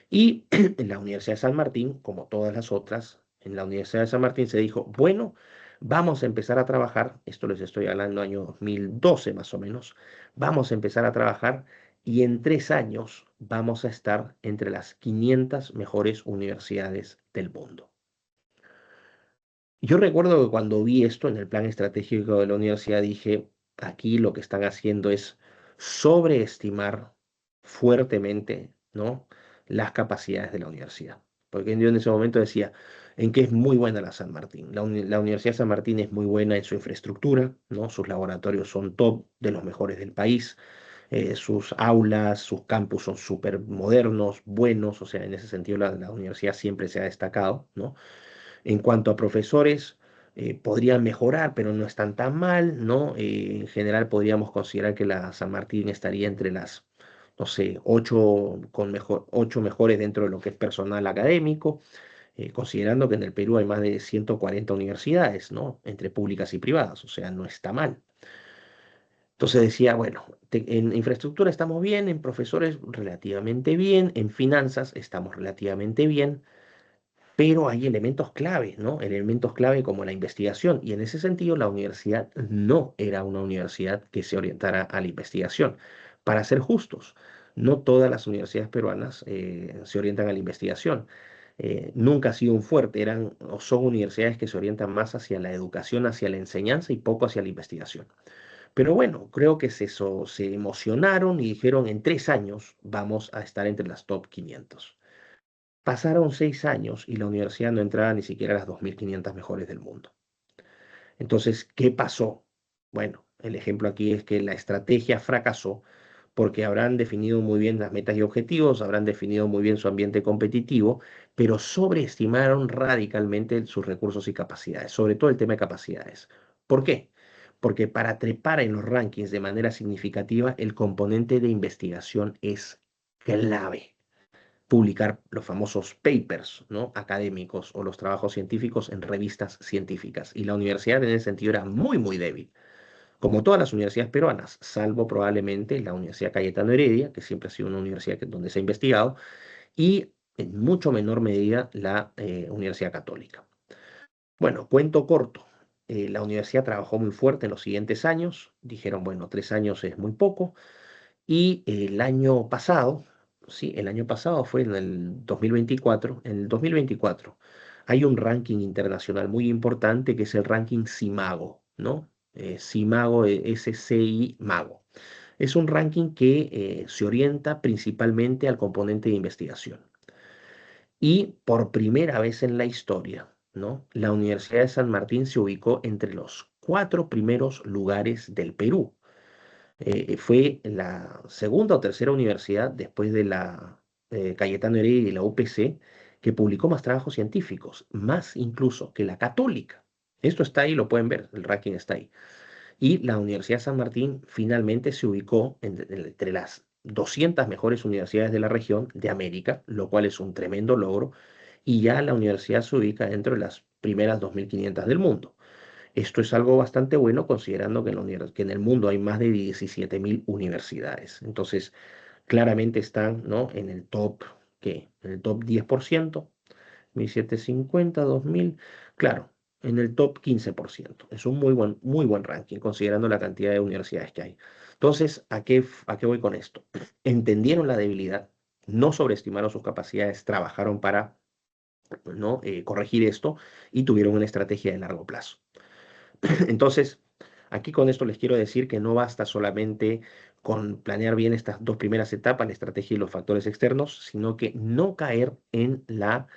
Y en la Universidad de San Martín, como todas las otras, en la Universidad de San Martín se dijo, bueno, vamos a empezar a trabajar, esto les estoy hablando año 2012 más o menos, vamos a empezar a trabajar y en 3 años vamos a estar entre las 500 mejores universidades del mundo. Yo recuerdo que cuando vi esto en el plan estratégico de la universidad dije, aquí lo que están haciendo es sobreestimar fuertemente, ¿no? las capacidades de la universidad. Porque yo en ese momento decía, en que es muy buena la San Martín. La Universidad de San Martín es muy buena en su infraestructura, ¿no? Sus laboratorios son top, de los mejores del país. Sus aulas, sus campus son súper modernos, buenos, o sea, en ese sentido la universidad siempre se ha destacado, ¿no? En cuanto a profesores, podrían mejorar, pero no están tan mal, ¿no? En general podríamos considerar que la San Martín estaría entre las, no sé, 8 mejores dentro de lo que es personal académico, considerando que en el Perú hay más de 140 universidades, ¿no? Entre públicas y privadas, o sea, no está mal. Entonces decía, bueno, en infraestructura estamos bien, en profesores relativamente bien, en finanzas estamos relativamente bien, pero hay elementos clave, ¿no? Elementos clave como la investigación. Y en ese sentido, la universidad no era una universidad que se orientara a la investigación. Para ser justos, no todas las universidades peruanas se orientan a la investigación. Nunca ha sido un fuerte, eran o son universidades que se orientan más hacia la educación, hacia la enseñanza y poco hacia la investigación. Pero bueno, creo que se emocionaron y dijeron, en 3 años vamos a estar entre las top 500. Pasaron 6 años y la universidad no entraba ni siquiera a las 2.500 mejores del mundo. Entonces, ¿qué pasó? Bueno, el ejemplo aquí es que la estrategia fracasó porque habrán definido muy bien las metas y objetivos, habrán definido muy bien su ambiente competitivo, pero sobreestimaron radicalmente sus recursos y capacidades, sobre todo el tema de capacidades. ¿Por qué? Porque para trepar en los rankings de manera significativa, el componente de investigación es clave. publicar los famosos papers, ¿no? académicos o los trabajos científicos en revistas científicas. Y la universidad en ese sentido era muy, muy débil, como todas las universidades peruanas, salvo probablemente la Universidad Cayetano Heredia, que siempre ha sido una universidad donde se ha investigado, y en mucho menor medida la Universidad Católica. Bueno, cuento corto. La universidad trabajó muy fuerte en los siguientes años. Dijeron, bueno, 3 años es muy poco. Y el año pasado, sí, el año pasado fue en el 2024. En el 2024 hay un ranking internacional muy importante que es el ranking SIMAGO, ¿no? SIMAGO, SCI Mago. Es un ranking que se orienta principalmente al componente de investigación. Y por primera vez en la historia, ¿no? La Universidad de San Martín se ubicó entre los 4 primeros lugares del Perú. Fue la segunda o tercera universidad después de la Cayetano Heredia y la UPC que publicó más trabajos científicos, más incluso que la Católica. Esto está ahí, lo pueden ver, el ranking está ahí. Y la Universidad de San Martín finalmente se ubicó entre las 200 mejores universidades de la región de América, lo cual es un tremendo logro, y ya la universidad se ubica dentro de las primeras 2.500 del mundo. Esto es algo bastante bueno considerando que en el mundo hay más de 17.000 universidades. Entonces, claramente están, ¿no? en el top, ¿qué? En el top 10%, 1.750, 2.000, claro, en el top 15%. Es un muy buen ranking considerando la cantidad de universidades que hay. Entonces, ¿a qué voy con esto? Entendieron la debilidad, no sobreestimaron sus capacidades, trabajaron para, ¿no? corregir esto y tuvieron una estrategia de largo plazo. Entonces, aquí con esto les quiero decir que no basta solamente con planear bien estas 2 primeras etapas, la estrategia y los factores externos, sino que no caer en la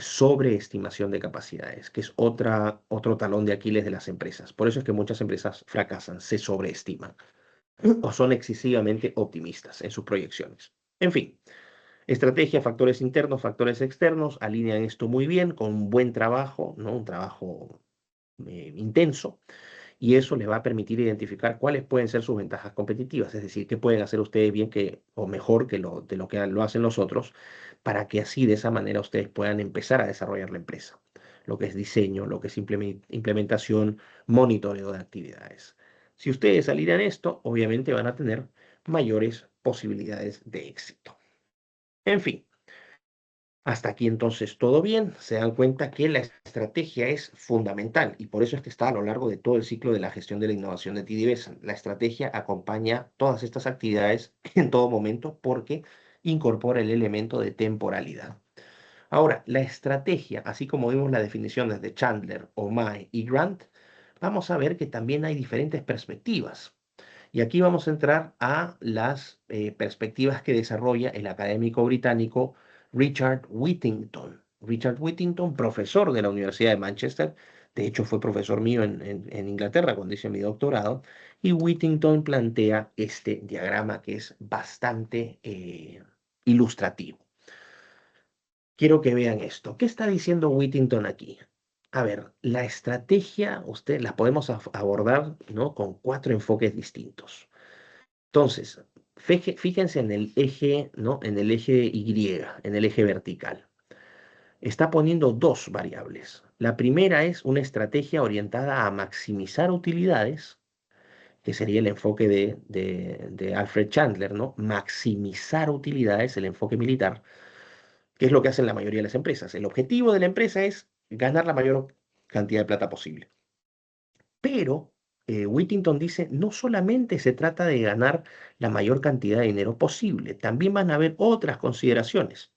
sobreestimación de capacidades, que es otro talón de Aquiles de las empresas. Por eso es que muchas empresas fracasan, se sobreestiman o son excesivamente optimistas en sus proyecciones. En fin, estrategia, factores internos, factores externos, alinean esto muy bien con un buen trabajo, ¿no? Un trabajo intenso, y eso les va a permitir identificar cuáles pueden ser sus ventajas competitivas, es decir, qué pueden hacer ustedes bien o mejor de lo que lo hacen los otros, para que así de esa manera ustedes puedan empezar a desarrollar la empresa, lo que es diseño, lo que es implementación, monitoreo de actividades. Si ustedes alinean esto, obviamente van a tener mayores posibilidades de éxito. En fin, hasta aquí entonces todo bien. Se dan cuenta que la estrategia es fundamental y por eso es que está a lo largo de todo el ciclo de la gestión de la innovación de TD Besan. La estrategia acompaña todas estas actividades en todo momento porque incorpora el elemento de temporalidad. Ahora, la estrategia, así como vimos las definiciones de Chandler, O'May y Grant, vamos a ver que también hay diferentes perspectivas. Y aquí vamos a entrar a las perspectivas que desarrolla el académico británico Richard Whittington. Richard Whittington, profesor de la Universidad de Manchester, de hecho fue profesor mío en Inglaterra cuando hice mi doctorado, y Whittington plantea este diagrama que es bastante ilustrativo. Quiero que vean esto. ¿Qué está diciendo Whittington aquí? A ver, la estrategia, ustedes la podemos abordar, ¿no? con 4 enfoques distintos. Entonces, fíjense en el eje, ¿no? En el eje Y, en el eje vertical. Está poniendo 2 variables. La primera es una estrategia orientada a maximizar utilidades, que sería el enfoque de Alfred Chandler, ¿no? Maximizar utilidades, el enfoque militar, que es lo que hacen la mayoría de las empresas. El objetivo de la empresa es ganar la mayor cantidad de plata posible. Pero Whittington dice, no solamente se trata de ganar la mayor cantidad de dinero posible, también van a haber otras consideraciones.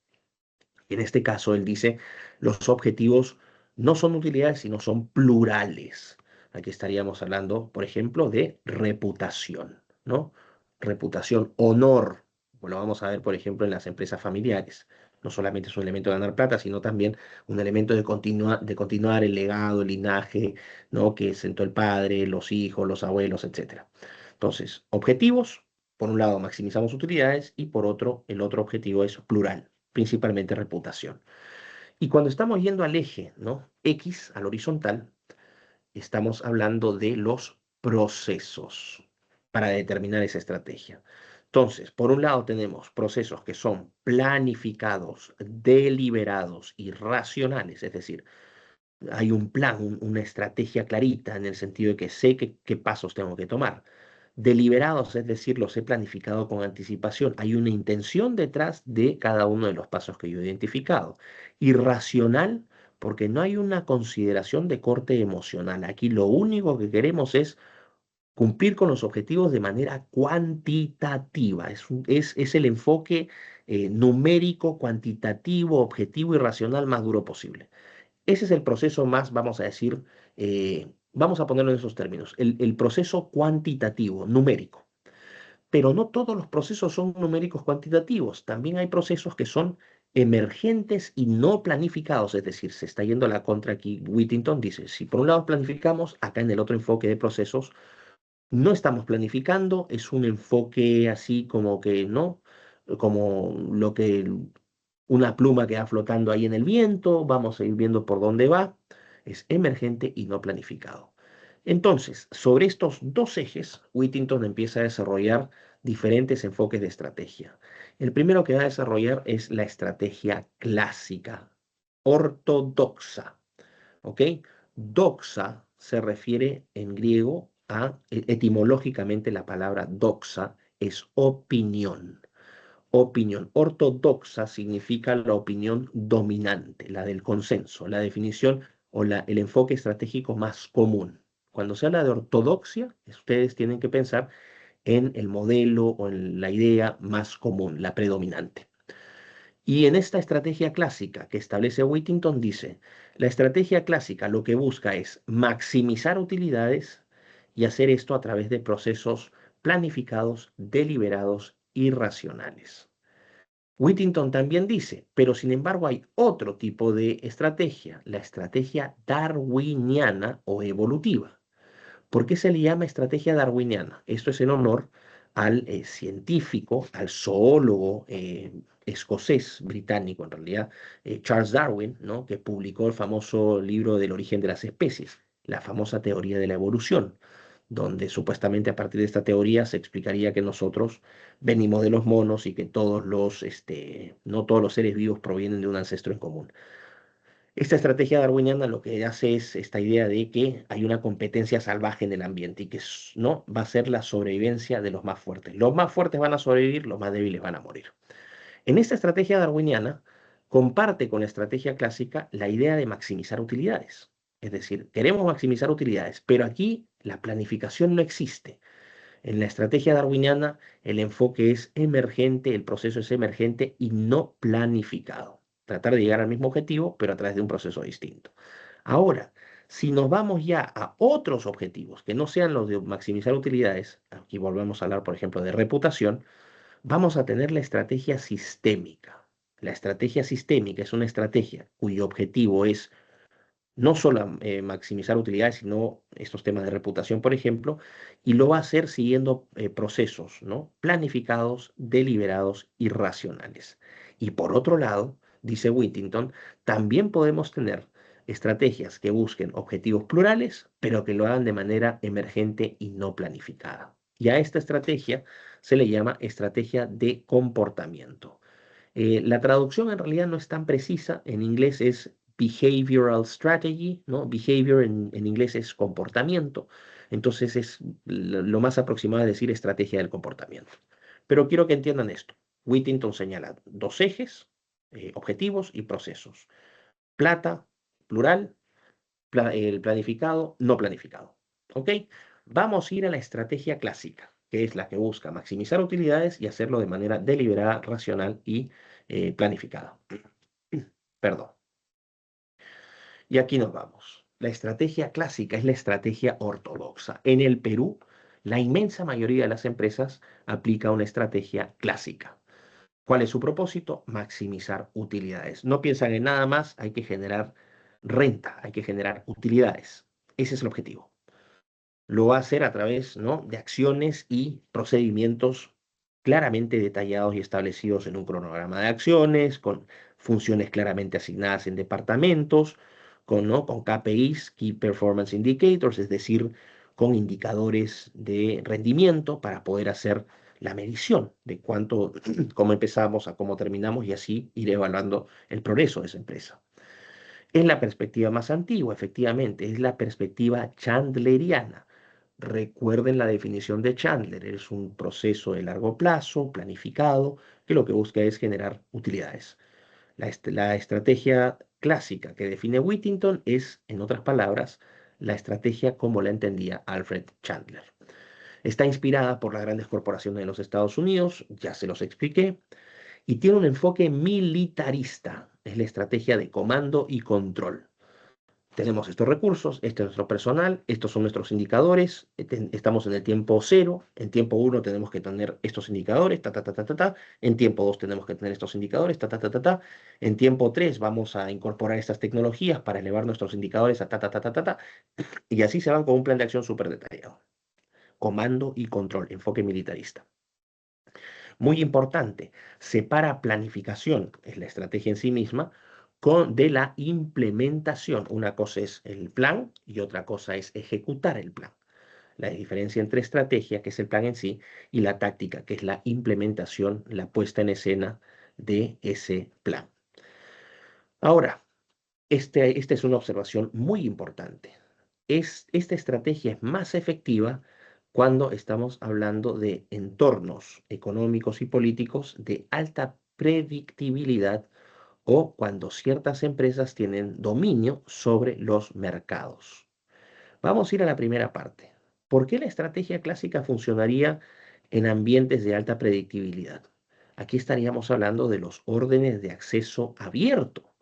En este caso, él dice, los objetivos no son utilidades, sino son plurales. Aquí estaríamos hablando, por ejemplo, de reputación, ¿no? Reputación, honor. Pues lo vamos a ver, por ejemplo, en las empresas familiares. No solamente es un elemento de ganar plata, sino también un elemento de continuar el legado, el linaje, ¿no? que sentó el padre, los hijos, los abuelos, etc. Entonces, objetivos, por un lado, maximizamos utilidades y por otro, el otro objetivo es plural, principalmente reputación. Y cuando estamos yendo al eje, ¿no? X, al horizontal, estamos hablando de los procesos para determinar esa estrategia. Entonces, por un lado tenemos procesos que son planificados, deliberados y racionales, es decir, hay un plan, una estrategia clarita en el sentido de que sé qué pasos tengo que tomar. Deliberados, es decir, los he planificado con anticipación. Hay una intención detrás de cada uno de los pasos que yo he identificado. Y racional, porque no hay una consideración de corte emocional. Aquí lo único que queremos es cumplir con los objetivos de manera cuantitativa. Es el enfoque numérico, cuantitativo, objetivo y racional más duro posible. Ese es el proceso más, vamos a decir, vamos a ponerlo en esos términos, el proceso cuantitativo, numérico. Pero no todos los procesos son numéricos cuantitativos. También hay procesos que son emergentes y no planificados. Es decir, se está yendo a la contra aquí. Whittington dice, si por un lado planificamos, acá en el otro enfoque de procesos, no estamos planificando, es un enfoque así como que no, como lo que una pluma que va flotando ahí en el viento, vamos a ir viendo por dónde va, es emergente y no planificado. Entonces, sobre estos dos ejes, Whittington empieza a desarrollar diferentes enfoques de estrategia. El primero que va a desarrollar es la estrategia clásica, ortodoxa, ¿ok? Doxa se refiere en griego a, etimológicamente la palabra doxa es opinión. Opinión ortodoxa significa la opinión dominante, la del consenso, la definición o el enfoque estratégico más común. Cuando se habla de ortodoxia, ustedes tienen que pensar en el modelo o en la idea más común, la predominante. Y en esta estrategia clásica que establece Whittington dice, la estrategia clásica lo que busca es maximizar utilidades y hacer esto a través de procesos planificados, deliberados y racionales. Whittington también dice, pero sin embargo hay otro tipo de estrategia, la estrategia darwiniana o evolutiva. ¿Por qué se le llama estrategia darwiniana? Esto es en honor al científico, al zoólogo escocés, británico en realidad, Charles Darwin, ¿no? Que publicó el famoso libro del origen de las especies, la famosa teoría de la evolución, donde supuestamente a partir de esta teoría se explicaría que nosotros venimos de los monos y que no todos los seres vivos provienen de un ancestro en común. Esta estrategia darwiniana lo que hace es esta idea de que hay una competencia salvaje en el ambiente y que no va a ser la sobrevivencia de los más fuertes. Los más fuertes van a sobrevivir, los más débiles van a morir. En esta estrategia darwiniana comparte con la estrategia clásica la idea de maximizar utilidades. Es decir, queremos maximizar utilidades, pero aquí la planificación no existe. En la estrategia darwiniana el enfoque es emergente, el proceso es emergente y no planificado. Tratar de llegar al mismo objetivo, pero a través de un proceso distinto. Ahora, si nos vamos ya a otros objetivos que no sean los de maximizar utilidades, aquí volvemos a hablar, por ejemplo, de reputación, vamos a tener la estrategia sistémica. La estrategia sistémica es una estrategia cuyo objetivo es no solo maximizar utilidades, sino estos temas de reputación, por ejemplo, y lo va a hacer siguiendo procesos, ¿no? Planificados, deliberados y racionales. Y por otro lado, dice Whittington, también podemos tener estrategias que busquen objetivos plurales, pero que lo hagan de manera emergente y no planificada. Y a esta estrategia se le llama estrategia de comportamiento. La traducción en realidad no es tan precisa, en inglés es behavioral strategy, ¿no? Behavior en inglés es comportamiento, entonces es lo más aproximado a decir estrategia del comportamiento. Pero quiero que entiendan esto. Whittington señala dos ejes, objetivos y procesos. Plata, plural, el planificado, no planificado. ¿Ok? Vamos a ir a la estrategia clásica, que es la que busca maximizar utilidades y hacerlo de manera deliberada, racional y planificada. Perdón. Y aquí nos vamos. La estrategia clásica es la estrategia ortodoxa. En el Perú, la inmensa mayoría de las empresas aplica una estrategia clásica. ¿Cuál es su propósito? Maximizar utilidades. No piensan en nada más, hay que generar renta, hay que generar utilidades. Ese es el objetivo. Lo va a hacer a través, ¿no?, de acciones y procedimientos claramente detallados y establecidos en un cronograma de acciones, con funciones claramente asignadas en departamentos, con KPIs, Key Performance Indicators, es decir, con indicadores de rendimiento para poder hacer la medición de cuánto, cómo empezamos a cómo terminamos y así ir evaluando el progreso de esa empresa. Es la perspectiva más antigua, efectivamente, es la perspectiva chandleriana. Recuerden la definición de Chandler, es un proceso de largo plazo, planificado, que lo que busca es generar utilidades. La estrategia clásica que define Whittington es, en otras palabras, la estrategia como la entendía Alfred Chandler. Está inspirada por las grandes corporaciones de los Estados Unidos, ya se los expliqué, y tiene un enfoque militarista. Es la estrategia de comando y control. Tenemos estos recursos, este es nuestro personal, estos son nuestros indicadores, estamos en el tiempo 0, en tiempo 1 tenemos que tener estos indicadores, en tiempo 2 tenemos que tener estos indicadores, en tiempo 3 vamos a incorporar estas tecnologías para elevar nuestros indicadores a y así se van con un plan de acción súper detallado. Comando y control, enfoque militarista. Muy importante, separa planificación, es la estrategia en sí misma, de la implementación. Una cosa es el plan y otra cosa es ejecutar el plan. La diferencia entre estrategia, que es el plan en sí, y la táctica, que es la implementación, la puesta en escena de ese plan. Ahora, esta es una observación muy importante. Esta estrategia es más efectiva cuando estamos hablando de entornos económicos y políticos de alta predictibilidad o cuando ciertas empresas tienen dominio sobre los mercados. Vamos a ir a la primera parte. ¿Por qué la estrategia clásica funcionaría en ambientes de alta predictibilidad? Aquí estaríamos hablando de los órdenes de acceso abierto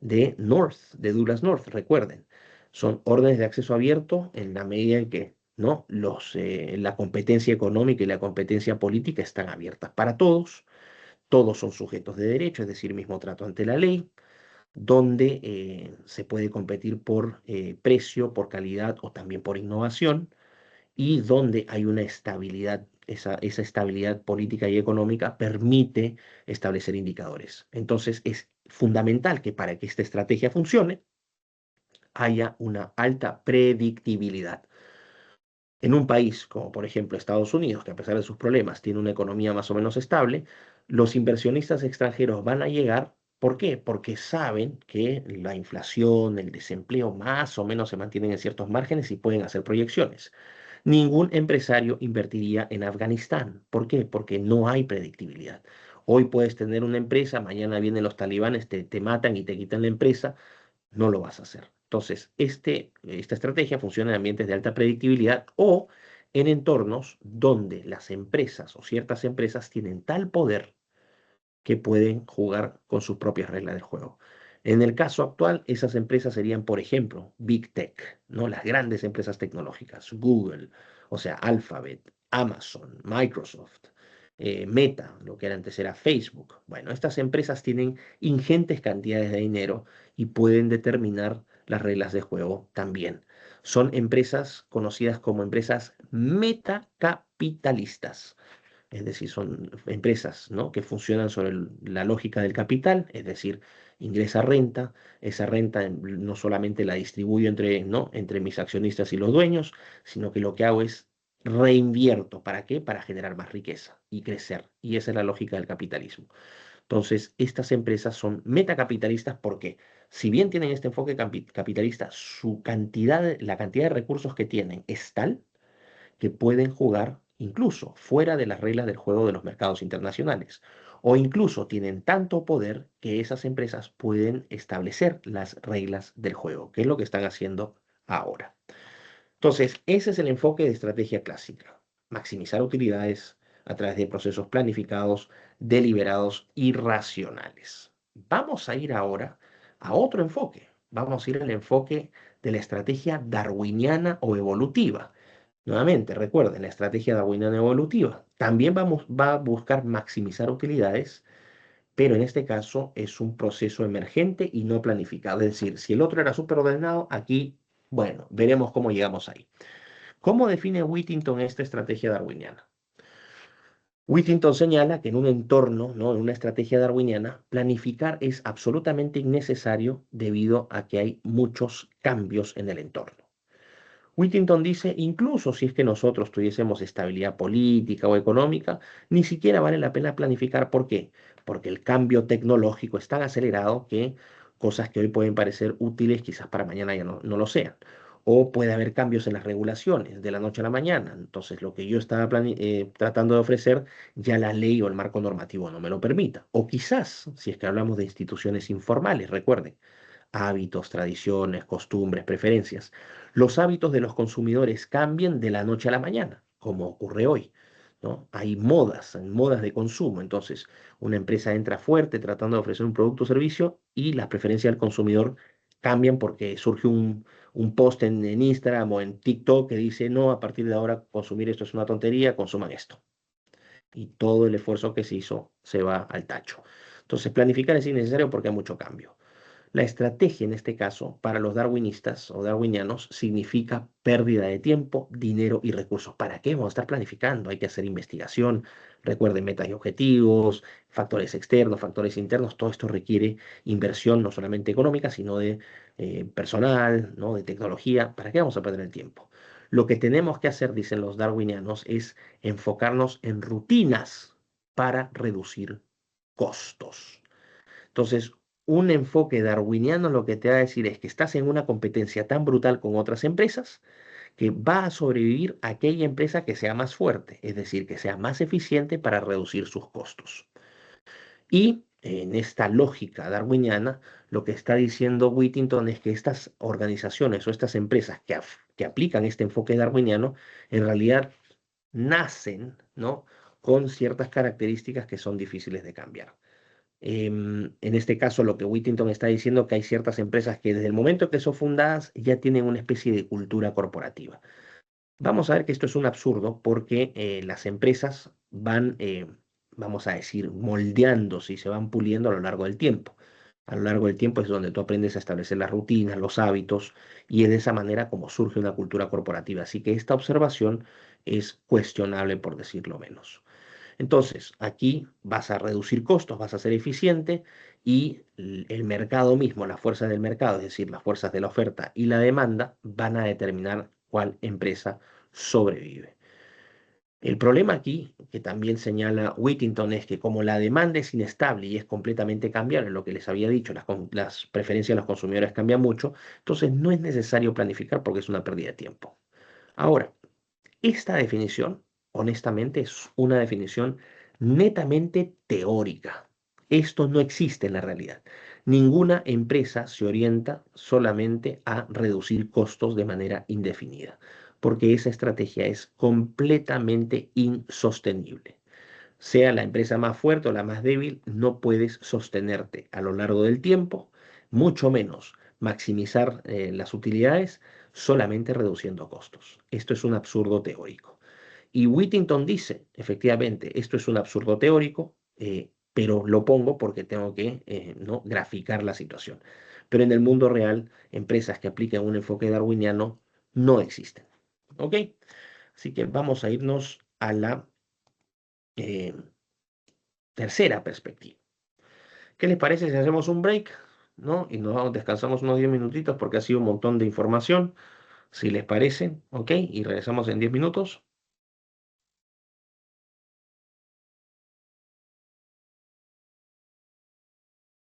de Douglas North, recuerden. Son órdenes de acceso abierto en la medida en que ¿no? La competencia económica y la competencia política están abiertas para todos. Todos son sujetos de derecho, es decir, mismo trato ante la ley, donde se puede competir por precio, por calidad o también por innovación, y donde hay una estabilidad, esa estabilidad política y económica permite establecer indicadores. Entonces es fundamental que para que esta estrategia funcione haya una alta predictibilidad. En un país como por ejemplo Estados Unidos, que a pesar de sus problemas tiene una economía más o menos estable, los inversionistas extranjeros van a llegar. ¿Por qué? Porque saben que la inflación, el desempleo más o menos se mantienen en ciertos márgenes y pueden hacer proyecciones. Ningún empresario invertiría en Afganistán. ¿Por qué? Porque no hay predictibilidad. Hoy puedes tener una empresa, mañana vienen los talibanes, te matan y te quitan la empresa, no lo vas a hacer. Entonces, esta estrategia funciona en ambientes de alta predictibilidad o en entornos donde las empresas o ciertas empresas tienen tal poder que pueden jugar con sus propias reglas del juego. En el caso actual, esas empresas serían, por ejemplo, Big Tech, ¿no? Las grandes empresas tecnológicas, Google, o sea, Alphabet, Amazon, Microsoft, Meta, lo que antes era Facebook. Bueno, estas empresas tienen ingentes cantidades de dinero y pueden determinar las reglas de juego también. Son empresas conocidas como empresas metacapitalistas. Es decir, son empresas, ¿no? que funcionan sobre la lógica del capital, es decir, ingresa renta, esa renta no solamente la distribuyo entre mis accionistas y los dueños, sino que lo que hago es reinvierto. ¿Para qué? Para generar más riqueza y crecer. Y esa es la lógica del capitalismo. Entonces, estas empresas son metacapitalistas porque, si bien tienen este enfoque capitalista, la cantidad de recursos que tienen es tal que pueden jugar incluso fuera de las reglas del juego de los mercados internacionales. O incluso tienen tanto poder que esas empresas pueden establecer las reglas del juego, que es lo que están haciendo ahora. Entonces, ese es el enfoque de estrategia clásica. Maximizar utilidades a través de procesos planificados, deliberados y racionales. Vamos a ir ahora a otro enfoque. Vamos a ir al enfoque de la estrategia darwiniana o evolutiva. Nuevamente, recuerden, la estrategia darwiniana evolutiva también va a buscar maximizar utilidades, pero en este caso es un proceso emergente y no planificado. Es decir, si el otro era súper ordenado, aquí, bueno, veremos cómo llegamos ahí. ¿Cómo define Whittington esta estrategia darwiniana? Whittington señala que en un entorno, ¿no? en una estrategia darwiniana, planificar es absolutamente innecesario debido a que hay muchos cambios en el entorno. Whittington dice, incluso si es que nosotros tuviésemos estabilidad política o económica, ni siquiera vale la pena planificar. ¿Por qué? Porque el cambio tecnológico es tan acelerado que cosas que hoy pueden parecer útiles quizás para mañana ya no lo sean. O puede haber cambios en las regulaciones de la noche a la mañana. Entonces, lo que yo estaba tratando de ofrecer, ya la ley o el marco normativo no me lo permita. O quizás, si es que hablamos de instituciones informales, recuerden, hábitos, tradiciones, costumbres, preferencias. Los hábitos de los consumidores cambian de la noche a la mañana, como ocurre hoy, ¿no? Hay modas de consumo. Entonces, una empresa entra fuerte tratando de ofrecer un producto o servicio y las preferencias del consumidor cambian porque surge un post en Instagram o en TikTok que dice, no, a partir de ahora consumir esto es una tontería, consuman esto. Y todo el esfuerzo que se hizo se va al tacho. Entonces, planificar es innecesario porque hay mucho cambio. La estrategia en este caso para los darwinistas o darwinianos significa pérdida de tiempo, dinero y recursos. ¿Para qué vamos a estar planificando? Hay que hacer investigación, recuerden metas y objetivos, factores externos, factores internos. Todo esto requiere inversión no solamente económica, sino de personal, ¿no? De tecnología. ¿Para qué vamos a perder el tiempo? Lo que tenemos que hacer, dicen los darwinianos, es enfocarnos en rutinas para reducir costos. Entonces, un enfoque darwiniano lo que te va a decir es que estás en una competencia tan brutal con otras empresas que va a sobrevivir aquella empresa que sea más fuerte, es decir, que sea más eficiente para reducir sus costos. Y en esta lógica darwiniana, lo que está diciendo Whittington es que estas organizaciones o estas empresas que aplican este enfoque darwiniano, en realidad nacen, ¿no? Con ciertas características que son difíciles de cambiar. En este caso, lo que Whittington está diciendo es que hay ciertas empresas que desde el momento que son fundadas ya tienen una especie de cultura corporativa. Vamos a ver que esto es un absurdo porque las empresas van, vamos a decir, moldeándose y se van puliendo a lo largo del tiempo. A lo largo del tiempo es donde tú aprendes a establecer las rutinas, los hábitos, y es de esa manera como surge una cultura corporativa. Así que esta observación es cuestionable, por decirlo menos. Entonces, aquí vas a reducir costos, vas a ser eficiente y el mercado mismo, las fuerzas del mercado, es decir, las fuerzas de la oferta y la demanda, van a determinar cuál empresa sobrevive. El problema aquí, que también señala Whittington, es que como la demanda es inestable y es completamente cambiable, lo que les había dicho, las preferencias de los consumidores cambian mucho, entonces no es necesario planificar porque es una pérdida de tiempo. Ahora, esta definición, honestamente, es una definición netamente teórica. Esto no existe en la realidad. Ninguna empresa se orienta solamente a reducir costos de manera indefinida, porque esa estrategia es completamente insostenible. Sea la empresa más fuerte o la más débil, no puedes sostenerte a lo largo del tiempo, mucho menos maximizar las utilidades solamente reduciendo costos. Esto es un absurdo teórico. Y Whittington dice, efectivamente, esto es un absurdo teórico, pero lo pongo porque tengo que ¿no? graficar la situación. Pero en el mundo real, empresas que apliquen un enfoque darwiniano no existen. ¿Ok? Así que vamos a irnos a la eh, tercera perspectiva. ¿Qué les parece si hacemos un break? ¿No? Y descansamos unos 10 minutitos porque ha sido un montón de información. Si les parece, ok, y regresamos en 10 minutos.